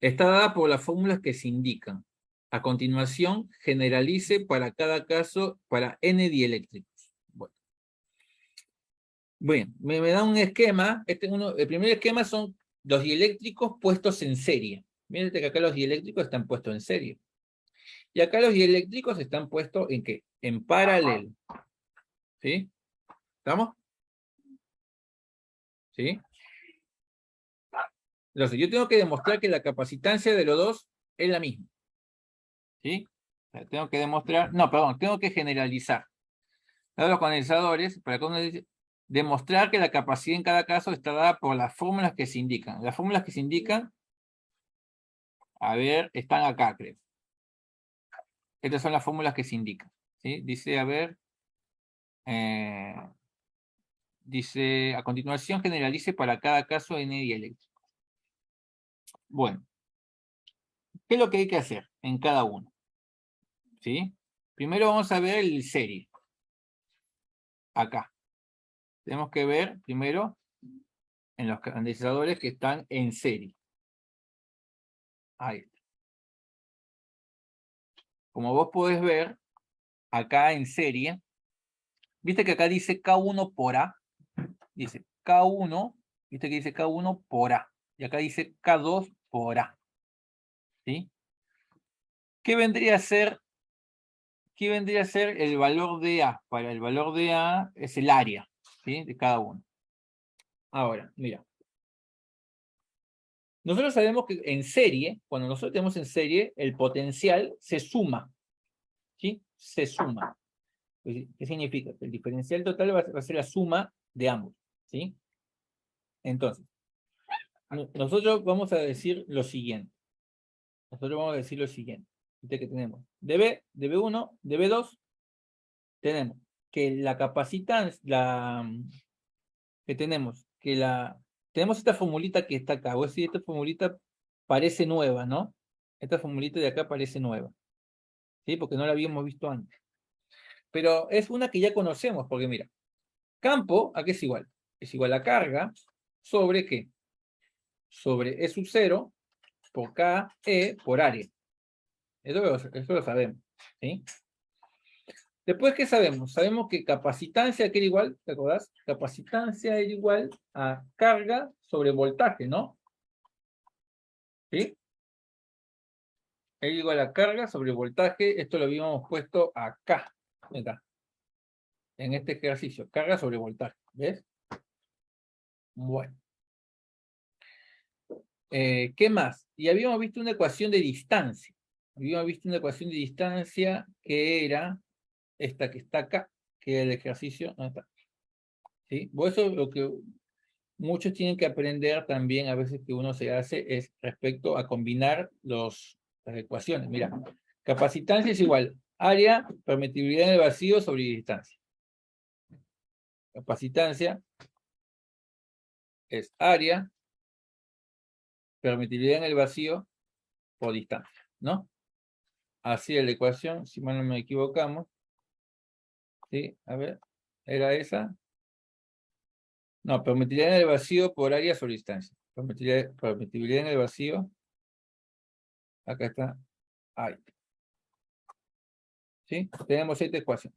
está dada por las fórmulas que se indican. A continuación, generalice para cada caso para n dieléctricos. Bueno, me da un esquema. El primer esquema son los dieléctricos puestos en serie. Miren que acá los dieléctricos están puestos en serie. Y acá los dieléctricos están puestos ¿en qué? En paralelo. ¿Sí? ¿Estamos? ¿Sí? Entonces, yo tengo que demostrar que la capacitancia de los dos es la misma. ¿Sí? O sea, tengo que demostrar, no, perdón, tengo que generalizar. Dado los condensadores, para que uno dice, demostrar que la capacidad en cada caso está dada por las fórmulas que se indican. Las fórmulas que se indican, a ver, están acá, creo. Estas son las fórmulas que se indican. ¿Sí? Dice, a ver, dice, a continuación generalice para cada caso n dieléctrico. Bueno, ¿qué es lo que hay que hacer en cada uno? ¿Sí? Primero vamos a ver el serie. Acá. Tenemos que ver primero en los condensadores que están en serie. Ahí. Como vos podés ver, acá en serie, viste que acá dice K1 por A. Dice K1, viste que dice K1 por A. Y acá dice K2 por A. ¿Sí? ¿Qué vendría a ser el valor de A? Para el valor de A es el área, ¿sí? De cada uno. Ahora, mira. Nosotros sabemos que en serie, cuando nosotros tenemos en serie, el potencial se suma, ¿sí? Se suma. ¿Qué significa? Que el diferencial total va a ser la suma de ambos, ¿sí? Entonces, nosotros vamos a decir lo siguiente. Nosotros vamos a decir lo siguiente. Que tenemos dB1, dB2, tenemos que la capacitancia, tenemos esta formulita que está acá, voy a decir, esta formulita parece nueva, ¿no? Esta formulita de acá parece nueva, ¿sí? Porque no la habíamos visto antes. Pero es una que ya conocemos, porque mira, campo, ¿a qué es igual? Es igual a carga sobre ¿qué? Sobre E sub 0 por K, E por área. Eso lo sabemos, ¿sí? Después, ¿qué sabemos? Sabemos que capacitancia que era igual, ¿te acordás? Capacitancia era igual a carga sobre voltaje, ¿no? ¿Sí? Era igual a carga sobre voltaje, esto lo habíamos puesto acá, ¿verdad? En este ejercicio, carga sobre voltaje, ¿ves? Bueno. ¿Qué más? Y habíamos visto una ecuación de distancia. Habíamos visto una ecuación de distancia que era esta que está acá, que es el ejercicio, ¿dónde está? ¿Sí? Por eso lo que muchos tienen que aprender también a veces que uno se hace es respecto a combinar las ecuaciones. Mira, capacitancia es igual área, permitibilidad en el vacío sobre distancia. Capacitancia es área, permitibilidad en el vacío por distancia, ¿no? Así es la ecuación, si mal no me equivocamos. ¿Sí? A ver, ¿era esa? No, permitibilidad en el vacío por área sobre distancia. Permitibilidad en el vacío. Acá está. Ahí. ¿Sí? Tenemos esta ecuación.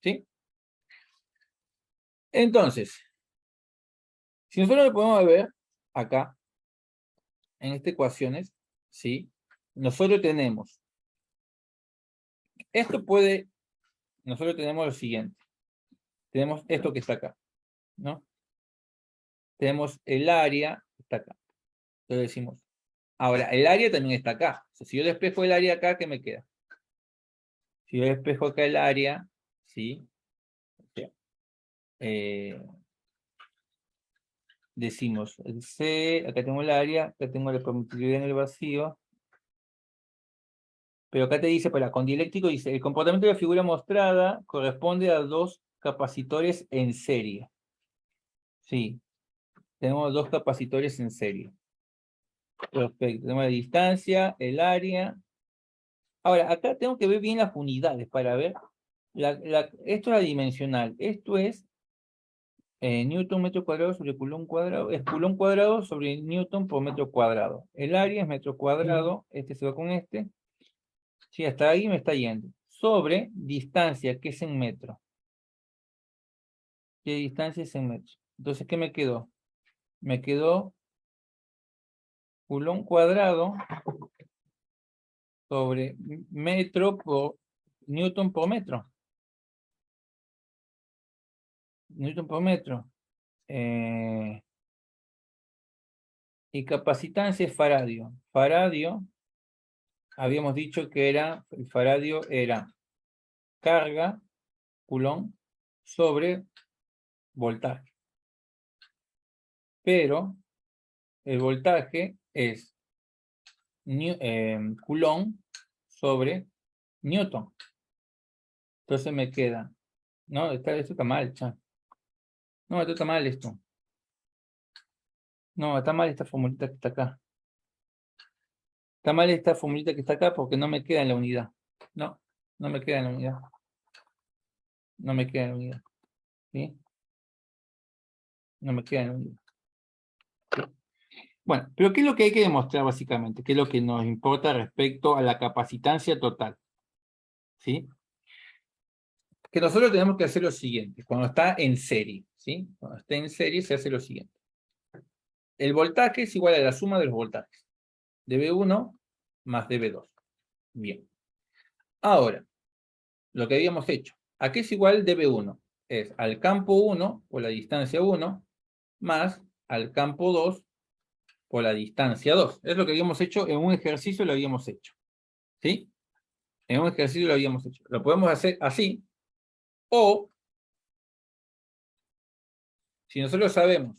¿Sí? Entonces, si nosotros lo podemos ver acá, en estas ecuaciones, ¿sí? Nosotros tenemos, nosotros tenemos lo siguiente. Tenemos esto que está acá, ¿no? Tenemos el área, está acá. Entonces decimos, ahora, el área también está acá. O sea, si yo despejo el área acá, ¿qué me queda? Si yo despejo acá el área, ¿sí? Decimos, el C, acá tengo el área, acá tengo la permitibilidad en el vacío. Pero acá te dice, con dialéctico dice, el comportamiento de la figura mostrada corresponde a dos capacitores en serie. Sí, tenemos dos capacitores en serie. Perfecto, tenemos la distancia, el área. Ahora, acá tengo que ver bien las unidades para ver. Esto es la dimensional. Esto es Newton metro cuadrado sobre Coulomb cuadrado. Es Coulomb cuadrado sobre Newton por metro cuadrado. El área es metro cuadrado. Este se va con este. Sí, hasta ahí me está yendo. Sobre distancia, que es en metro. ¿Qué distancia es en metros? Entonces, ¿qué me quedó? Me quedó Coulomb cuadrado sobre metro por Newton por metro. Newton por metro. Y capacitancia es faradio. Faradio, habíamos dicho que el faradio era carga, Coulomb, sobre voltaje. Pero el voltaje es Coulomb sobre Newton. Entonces me queda, no, esto está mal, chan. No, esto está mal esto. No, está mal esta formulita que está acá. Está mal esta formulita que está acá porque no me queda en la unidad. No, no me queda en la unidad. No me queda en la unidad. ¿Sí? No me queda en la unidad. ¿Sí? Bueno, pero ¿qué es lo que hay que demostrar básicamente? ¿Qué es lo que nos importa respecto a la capacitancia total? ¿Sí? Que nosotros tenemos que hacer lo siguiente, cuando está en serie, ¿sí? Cuando está en serie se hace lo siguiente. El voltaje es igual a la suma de los voltajes. dB1 más dB2. Bien. Ahora, lo que habíamos hecho. ¿A qué es igual dB1? Es al campo 1, o la distancia 1, más al campo 2, por la distancia 2. Es lo que habíamos hecho en un ejercicio, lo habíamos hecho. ¿Sí? En un ejercicio lo habíamos hecho. Lo podemos hacer así, o si nosotros sabemos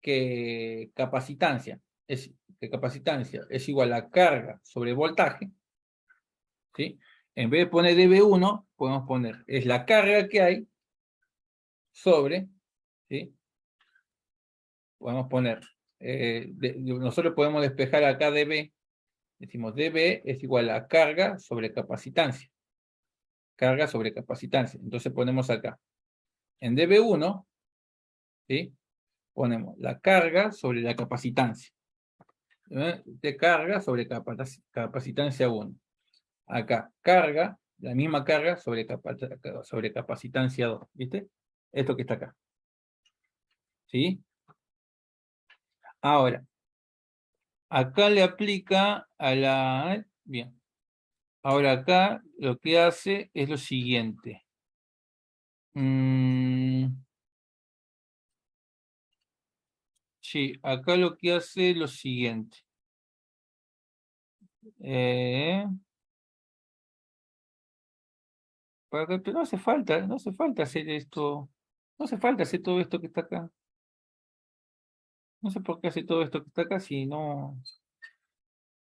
que capacitancia es igual a carga sobre voltaje, ¿sí? En vez de poner dB1, podemos poner, es la carga que hay sobre, ¿sí? Podemos poner, nosotros podemos despejar acá dB, decimos dB es igual a carga sobre capacitancia. Carga sobre capacitancia. Entonces ponemos acá, en dB1, ¿sí? Ponemos la carga sobre la capacitancia. De carga sobre capacitancia 1. Acá, carga, la misma carga sobre capacitancia 2. ¿Viste? Esto que está acá. ¿Sí? Ahora, acá le aplica a la... Bien. Ahora acá lo que hace es lo siguiente. Sí, acá lo que hace es lo siguiente. Pero no hace falta hacer esto. No hace falta hacer todo esto que está acá. No sé por qué hace todo esto que está acá si no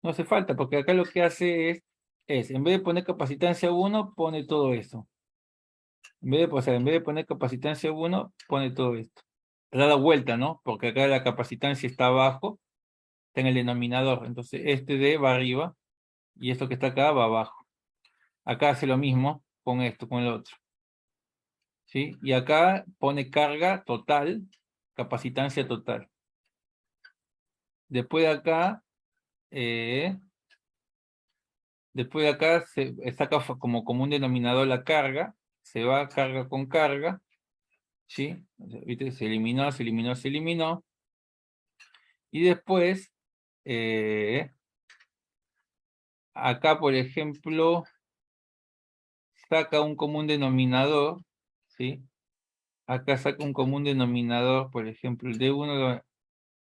hace falta, porque acá lo que hace es en vez de poner capacitancia 1, pone todo esto. En vez de poner capacitancia 1, pone todo esto. Da la vuelta, ¿no? Porque acá la capacitancia está abajo, está en el denominador. Entonces este D va arriba y esto que está acá va abajo. Acá hace lo mismo con esto, con el otro. ¿Sí? Y acá pone carga total, capacitancia total. Después de acá, se saca como común denominador la carga, se va carga con carga, ¿sí? ¿Viste? Se eliminó, se eliminó, se eliminó. Y después, acá, por ejemplo, saca un común denominador, ¿sí? Acá saca un común denominador, por ejemplo, el D1,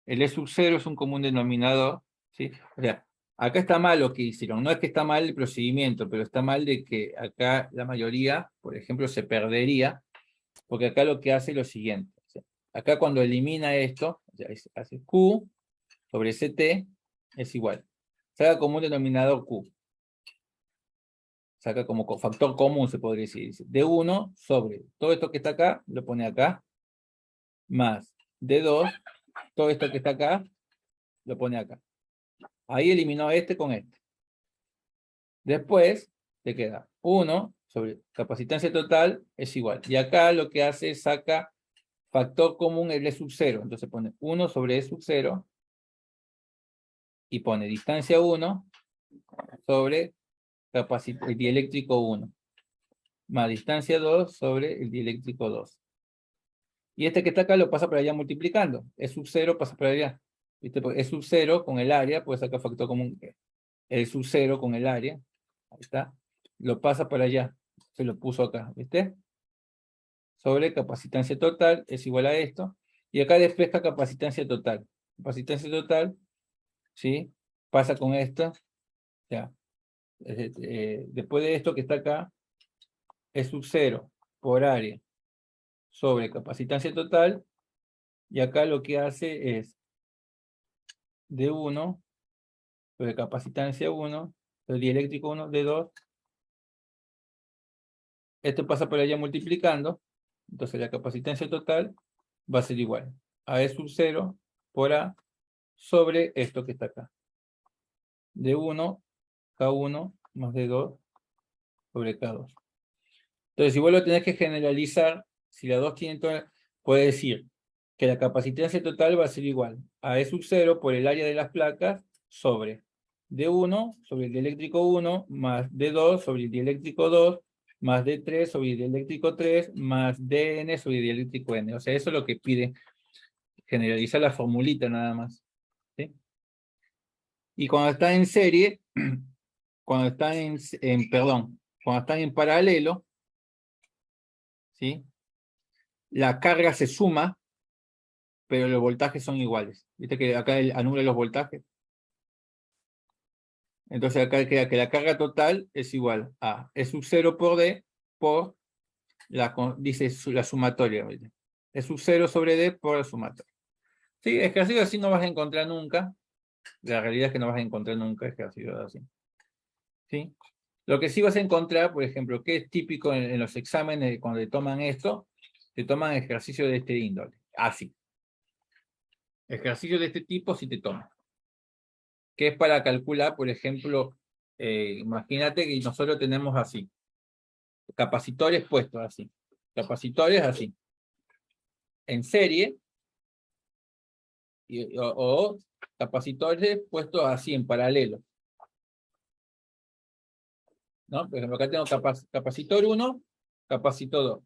el E sub 0 es un común denominador, ¿sí? O sea, acá está mal lo que hicieron, no es que está mal el procedimiento, pero está mal de que acá la mayoría, por ejemplo, se perdería, porque acá lo que hace es lo siguiente. O sea, acá cuando elimina esto, o sea, hace Q sobre CT es igual. Saca como un denominador Q. Saca como factor común, se podría decir. D1 sobre todo esto que está acá, lo pone acá, más D2, todo esto que está acá, lo pone acá. Ahí eliminó este con este. Después te queda 1 sobre capacitancia total es igual. Y acá lo que hace es saca factor común el E sub 0. Entonces pone 1 sobre E sub 0 y pone distancia 1 sobre el dieléctrico 1 más distancia 2 sobre el dieléctrico 2. Y este que está acá lo pasa por allá multiplicando. E sub 0 pasa por allá. ¿Viste? Porque E sub 0 con el área, puede sacar factor común el sub 0 con el área. Ahí está. Lo pasa por allá. Se lo puso acá. ¿Viste? Sobre capacitancia total es igual a esto. Y acá despeja capacitancia total. Capacitancia total, ¿sí? Pasa con esto. Ya. Después de esto que está acá, es sub 0 por área sobre capacitancia total. Y acá lo que hace es D1 sobre capacitancia 1, el dieléctrico 1, D2. Esto pasa por allá multiplicando. Entonces la capacitancia total va a ser igual a E sub 0 por A sobre esto que está acá. D1, K1 más D2 sobre K2. Entonces, si vos lo tenés que generalizar, si la 2 tiene toda, puede decir que la capacitancia total va a ser igual a E sub 0 por el área de las placas sobre D1 sobre el dieléctrico 1 más D2 sobre el dieléctrico 2 más D3 sobre el dieléctrico 3 más DN sobre el dieléctrico N. O sea, eso es lo que pide generalizar la formulita nada más. ¿Sí? Y cuando está en serie, cuando están cuando están en paralelo, ¿sí? La carga se suma pero los voltajes son iguales. ¿Viste que acá anula los voltajes? Entonces acá queda que la carga total es igual a E sub 0 por D por dice la sumatoria. ¿Viste? E sub 0 sobre D por la sumatoria. Sí, ejercicios así no vas a encontrar nunca. La realidad es que no vas a encontrar nunca ejercicios así. ¿Sí? Lo que sí vas a encontrar, por ejemplo, que es típico en los exámenes cuando te toman esto, te toman ejercicios de este índole. Así. Ejercicios de este tipo sí te toman. Que es para calcular, por ejemplo, imagínate que nosotros tenemos así. Capacitores puestos así. Capacitores así. En serie. O capacitores puestos así en paralelo. ¿No? Por ejemplo, acá tengo capacitor 1, capacitor 2.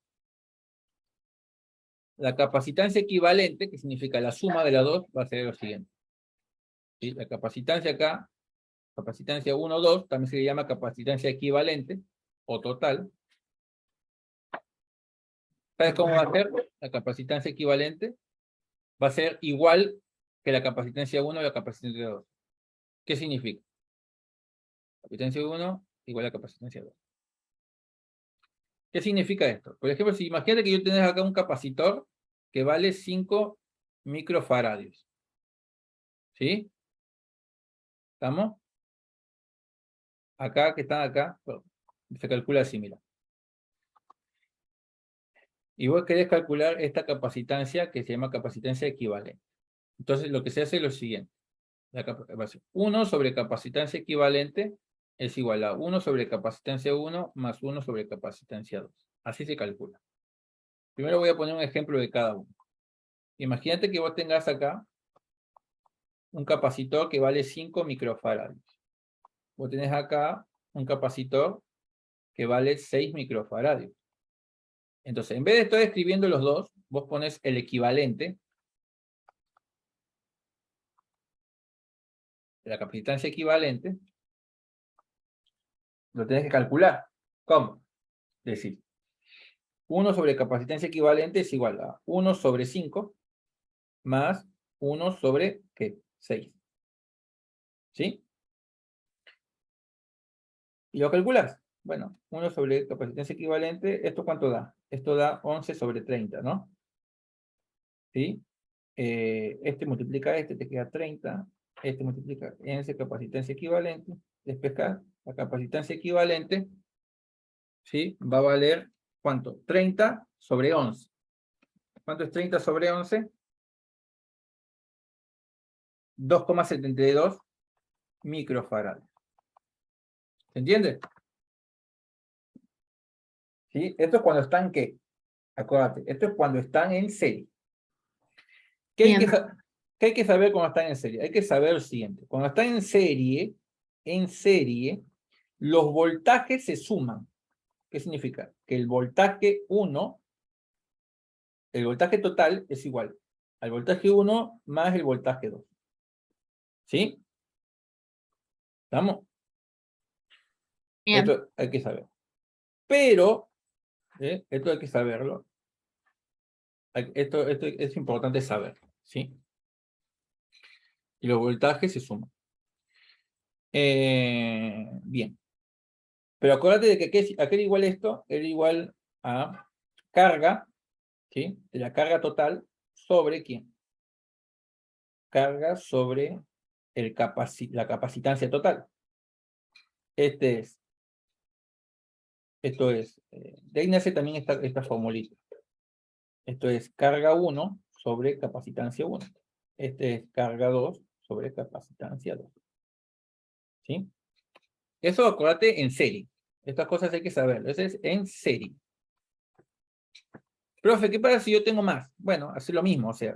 La capacitancia equivalente, que significa la suma de las dos, va a ser lo siguiente. ¿Sí? La capacitancia acá, capacitancia 1, 2, también se le llama capacitancia equivalente o total. ¿Sabes cómo va a ser la capacitancia equivalente? Va a ser igual que la capacitancia 1 y la capacitancia 2. ¿Qué significa? Capacitancia 1 igual a capacitancia 2. ¿Qué significa esto? Por ejemplo, si imagínate que yo tenés acá un capacitor que vale 5 microfaradios. ¿Sí? ¿Estamos? Acá, que están acá, se calcula así, mira. Y vos querés calcular esta capacitancia que se llama capacitancia equivalente. Entonces, lo que se hace es lo siguiente. 1 sobre capacitancia equivalente es igual a 1 sobre capacitancia 1 más 1 sobre capacitancia 2. Así se calcula. Primero voy a poner un ejemplo de cada uno. Imagínate que vos tengas acá un capacitor que vale 5 microfarads. Vos tenés acá un capacitor que vale 6 microfarads. Entonces, en vez de estar escribiendo los dos, vos pones el equivalente de la capacitancia equivalente, lo tenés que calcular. ¿Cómo? Es decir, 1 sobre capacitancia equivalente es igual a 1 sobre 5 más 1 sobre, ¿qué? 6. ¿Sí? Y lo calculas. Bueno, 1 sobre capacitancia equivalente, ¿esto cuánto da? Esto da 11 sobre 30, ¿no? ¿Sí? Este multiplica este, te queda 30. Este multiplica en esa capacitancia equivalente. Después acá, la capacitancia equivalente, ¿sí? Va a valer, ¿cuánto? 30 sobre 11. ¿Cuánto es 30 sobre 11? 2,72 microfarads. ¿Se entiende? ¿Sí? Esto es cuando están, ¿qué? Acuérdate, esto es cuando están en serie. ¿Qué hay ¿qué hay que saber cuando están en serie? Hay que saber lo siguiente. Cuando están en serie, los voltajes se suman. ¿Qué significa? Que el voltaje 1, el voltaje total es igual al voltaje 1 más el voltaje 2. ¿Sí? ¿Estamos? Bien. Esto hay que saber. Pero, esto hay que saberlo. Esto es importante saber. ¿Sí? Y los voltajes se suman. Bien. Pero acuérdate de que aquel igual esto era igual a carga, ¿sí? De la carga total sobre ¿quién? Carga sobre la capacitancia total. Esto es, de ahí nace también esta formulita. Esto es carga 1 sobre capacitancia 1. Este es carga 2 sobre capacitancia 2. ¿Sí? Eso acuérdate en serie. Estas cosas hay que saberlo. Eso es en serie. Profe, ¿qué pasa si yo tengo más? Bueno, hacer lo mismo. O sea,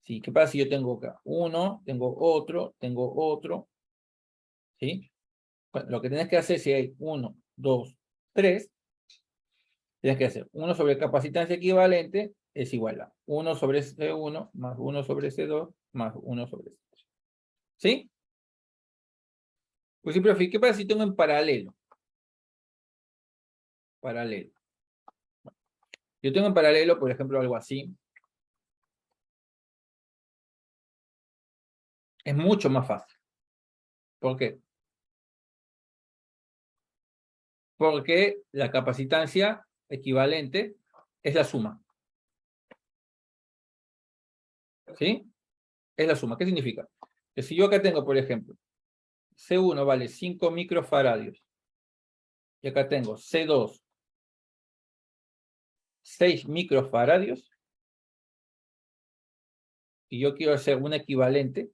¿qué pasa si yo tengo acá? Uno, tengo otro. ¿Sí? Bueno, lo que tienes que hacer si hay 1, 2, 3, tienes que hacer 1 sobre capacitancia equivalente es igual a 1 sobre C1 más 1 sobre C2 más 1 sobre C3. ¿Sí? Pues sí, profe, ¿qué pasa si tengo en paralelo? Paralelo. Yo tengo en paralelo, por ejemplo, algo así. Es mucho más fácil. ¿Por qué? Porque la capacitancia equivalente es la suma. ¿Sí? Es la suma. ¿Qué significa? Que si yo acá tengo, por ejemplo, C1 vale 5 microfaradios, y acá tengo C2, 6 microfaradios, y yo quiero hacer un equivalente,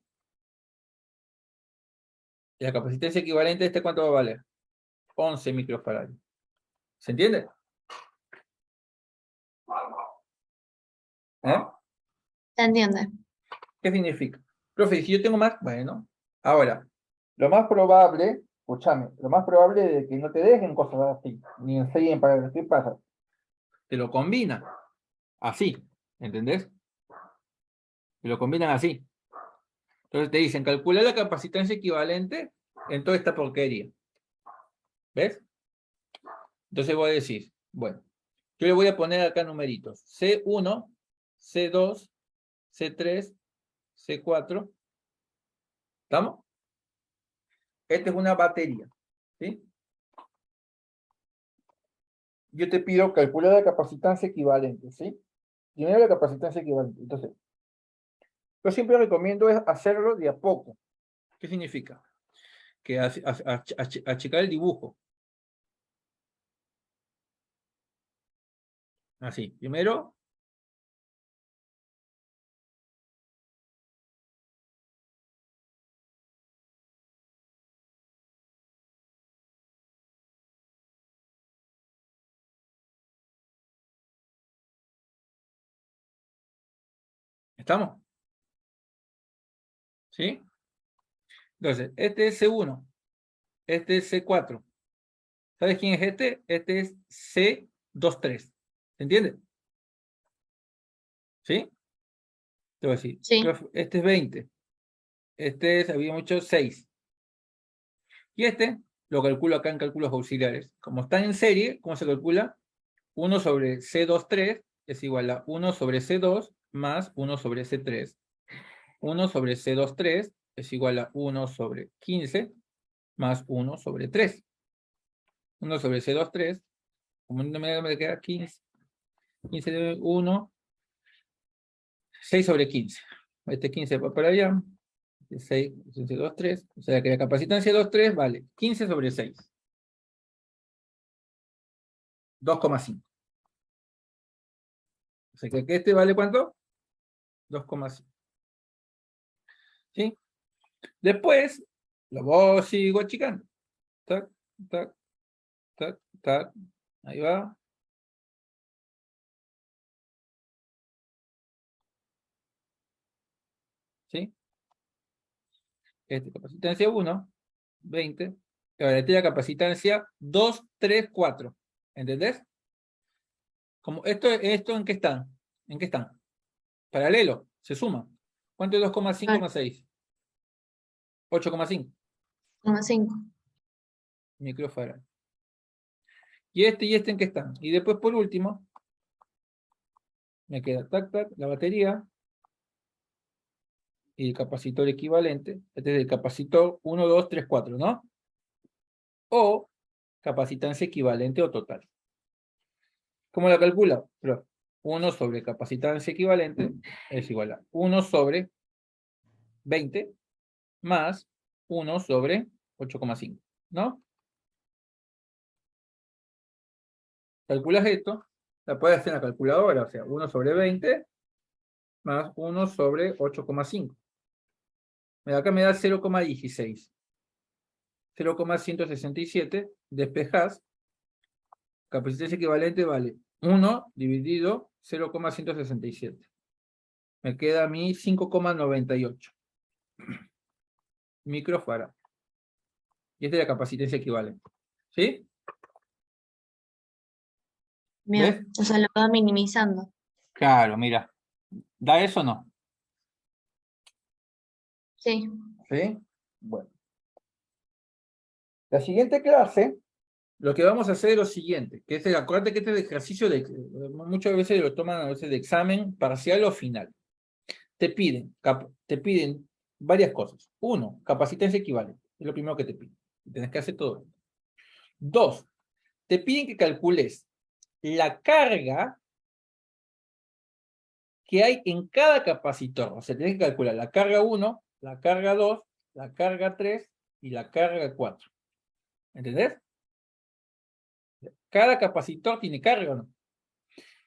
la capacitancia equivalente, ¿este cuánto va a valer? 11 microfaradios. ¿Se entiende? ¿Eh? ¿Se entiende? ¿Qué significa? Profe, si yo tengo más, bueno, ahora, lo más probable, escúchame, lo más probable es que no te dejen cosas así, ni enseñen para qué pasa. Te lo combinan así, ¿entendés? Te lo combinan así. Entonces te dicen, calcula la capacitancia equivalente en toda esta porquería. ¿Ves? Entonces voy a decir, bueno, yo le voy a poner acá numeritos. C1, C2, C3, C4. ¿Estamos? Esta es una batería. ¿Sí? Yo te pido calcular la capacitancia equivalente. ¿Sí? Primero la capacitancia equivalente. Entonces, yo siempre recomiendo es hacerlo de a poco. ¿Qué significa? Que achicar el dibujo. Así. Primero, ¿estamos? ¿Sí? Entonces, este es C1, este es C4. ¿Sabes quién es este? Este es C23. ¿Se entiende? ¿Sí? Te voy a decir, Sí. este es 20. Este es, había mucho 6. Y este lo calculo acá en cálculos auxiliares. Como están en serie, ¿cómo se calcula? 1 sobre C23 es igual a 1 sobre C2 más 1 sobre C3. 1 sobre C23 es igual a 1 sobre 15 más 1 sobre 3. 1 sobre C23, como no me queda 15, 15 de 1, 6 sobre 15. Este 15 va para allá. 6, 2, 3. O sea que la capacitancia 2, 3 vale 15 sobre 6. 2,5. O sea que este vale ¿cuánto? 2,5. ¿Sí? Después, sigo achicando. Tac, tac, tac, tac. Ahí va. ¿Sí? Este capacitancia 1, 20. Ahora, esta es la capacitancia 2, 3, 4. ¿Entendés? Como esto ¿en qué están? ¿En qué están? Paralelo, se suma. ¿Cuánto es 2,5 más 6? 8,5 5. microfarad. Y este ¿en qué están? Y después, por último, me queda tac, tac, la batería y el capacitor equivalente. Este es el capacitor 1, 2, 3, 4, ¿no? O capacitancia equivalente o total. ¿Cómo la calcula? 1 sobre capacitancia equivalente es igual a 1 sobre 20 más 1 sobre 8,5, ¿no? Calculas esto, la puedes hacer en la calculadora, o sea, 1 sobre 20 más 1 sobre 8,5. Acá me da 0,16. 0,167, despejas, capacitancia equivalente vale 1 dividido 0,167. Me queda a mí 5,98 microfarad. Y esta es la capacitancia equivalente. ¿Sí? ¿Ves? Bien. O sea, lo va minimizando. Claro, mira. ¿Da eso o no? Sí. ¿Sí? Bueno. La siguiente clase, lo que vamos a hacer es lo siguiente, que es acuérdate que este es el ejercicio muchas veces lo toman a veces de examen parcial o final. Te piden varias cosas. Uno, capacitancia equivalente. Es lo primero que te piden. Tienes que hacer todo. Dos, te piden que calcules la carga que hay en cada capacitor. O sea, tienes que calcular la carga 1, la carga 2, la carga 3 y la carga 4. ¿Entendés? Cada capacitor tiene carga, ¿o no?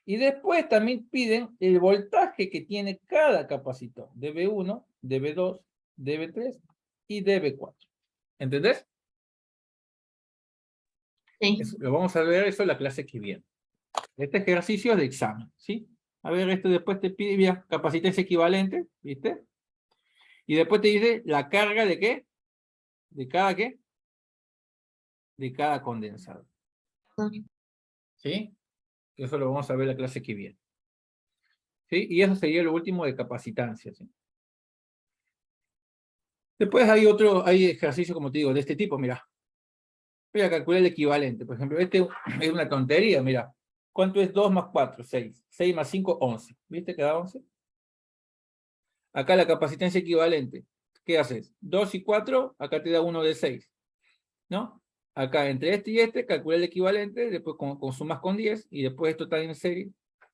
Y después también piden el voltaje que tiene cada capacitor. DB1, DB2, DB3 y DB4. ¿Entendés? Sí. Lo vamos a ver eso en la clase que viene. Este ejercicio es de examen, ¿sí? A ver, esto después te pide, mira, capacitancia equivalente, ¿viste? Y después te dice la carga de qué? ¿De cada qué? De cada condensador. ¿Sí? Eso lo vamos a ver en la clase que viene. ¿Sí? Y eso sería lo último de capacitancia, ¿sí? Después hay ejercicios, como te digo, de este tipo, mira. Voy a calcular el equivalente. Por ejemplo, este es una tontería, mira. ¿Cuánto es 2 más 4? 6. 6 más 5, 11. ¿Viste que da 11? Acá la capacitancia equivalente. ¿Qué haces? 2 y 4, acá te da 1 de 6. ¿No? Acá entre este y este, calcula el equivalente, después sumas con 10, y después esto está en serie.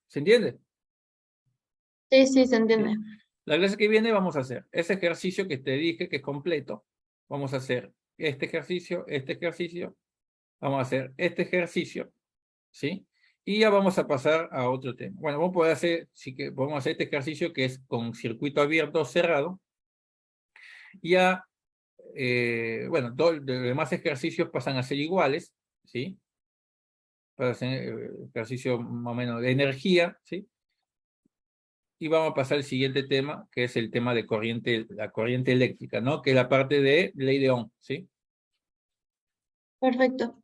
¿Se entiende? Sí, sí, se entiende. La clase que viene vamos a hacer ese ejercicio que te dije que es completo. Vamos a hacer este ejercicio, vamos a hacer este ejercicio, ¿sí? Y ya vamos a pasar a otro tema. Bueno, vamos a poder hacer, sí que podemos hacer este ejercicio que es con circuito abierto o cerrado. Ya, bueno, los demás ejercicios pasan a ser iguales, ¿sí? Para hacer ejercicio más o menos de energía, ¿sí? Y vamos a pasar al siguiente tema, que es el tema de corriente, la corriente eléctrica, ¿no? Que es la parte de ley de Ohm, ¿sí? Perfecto.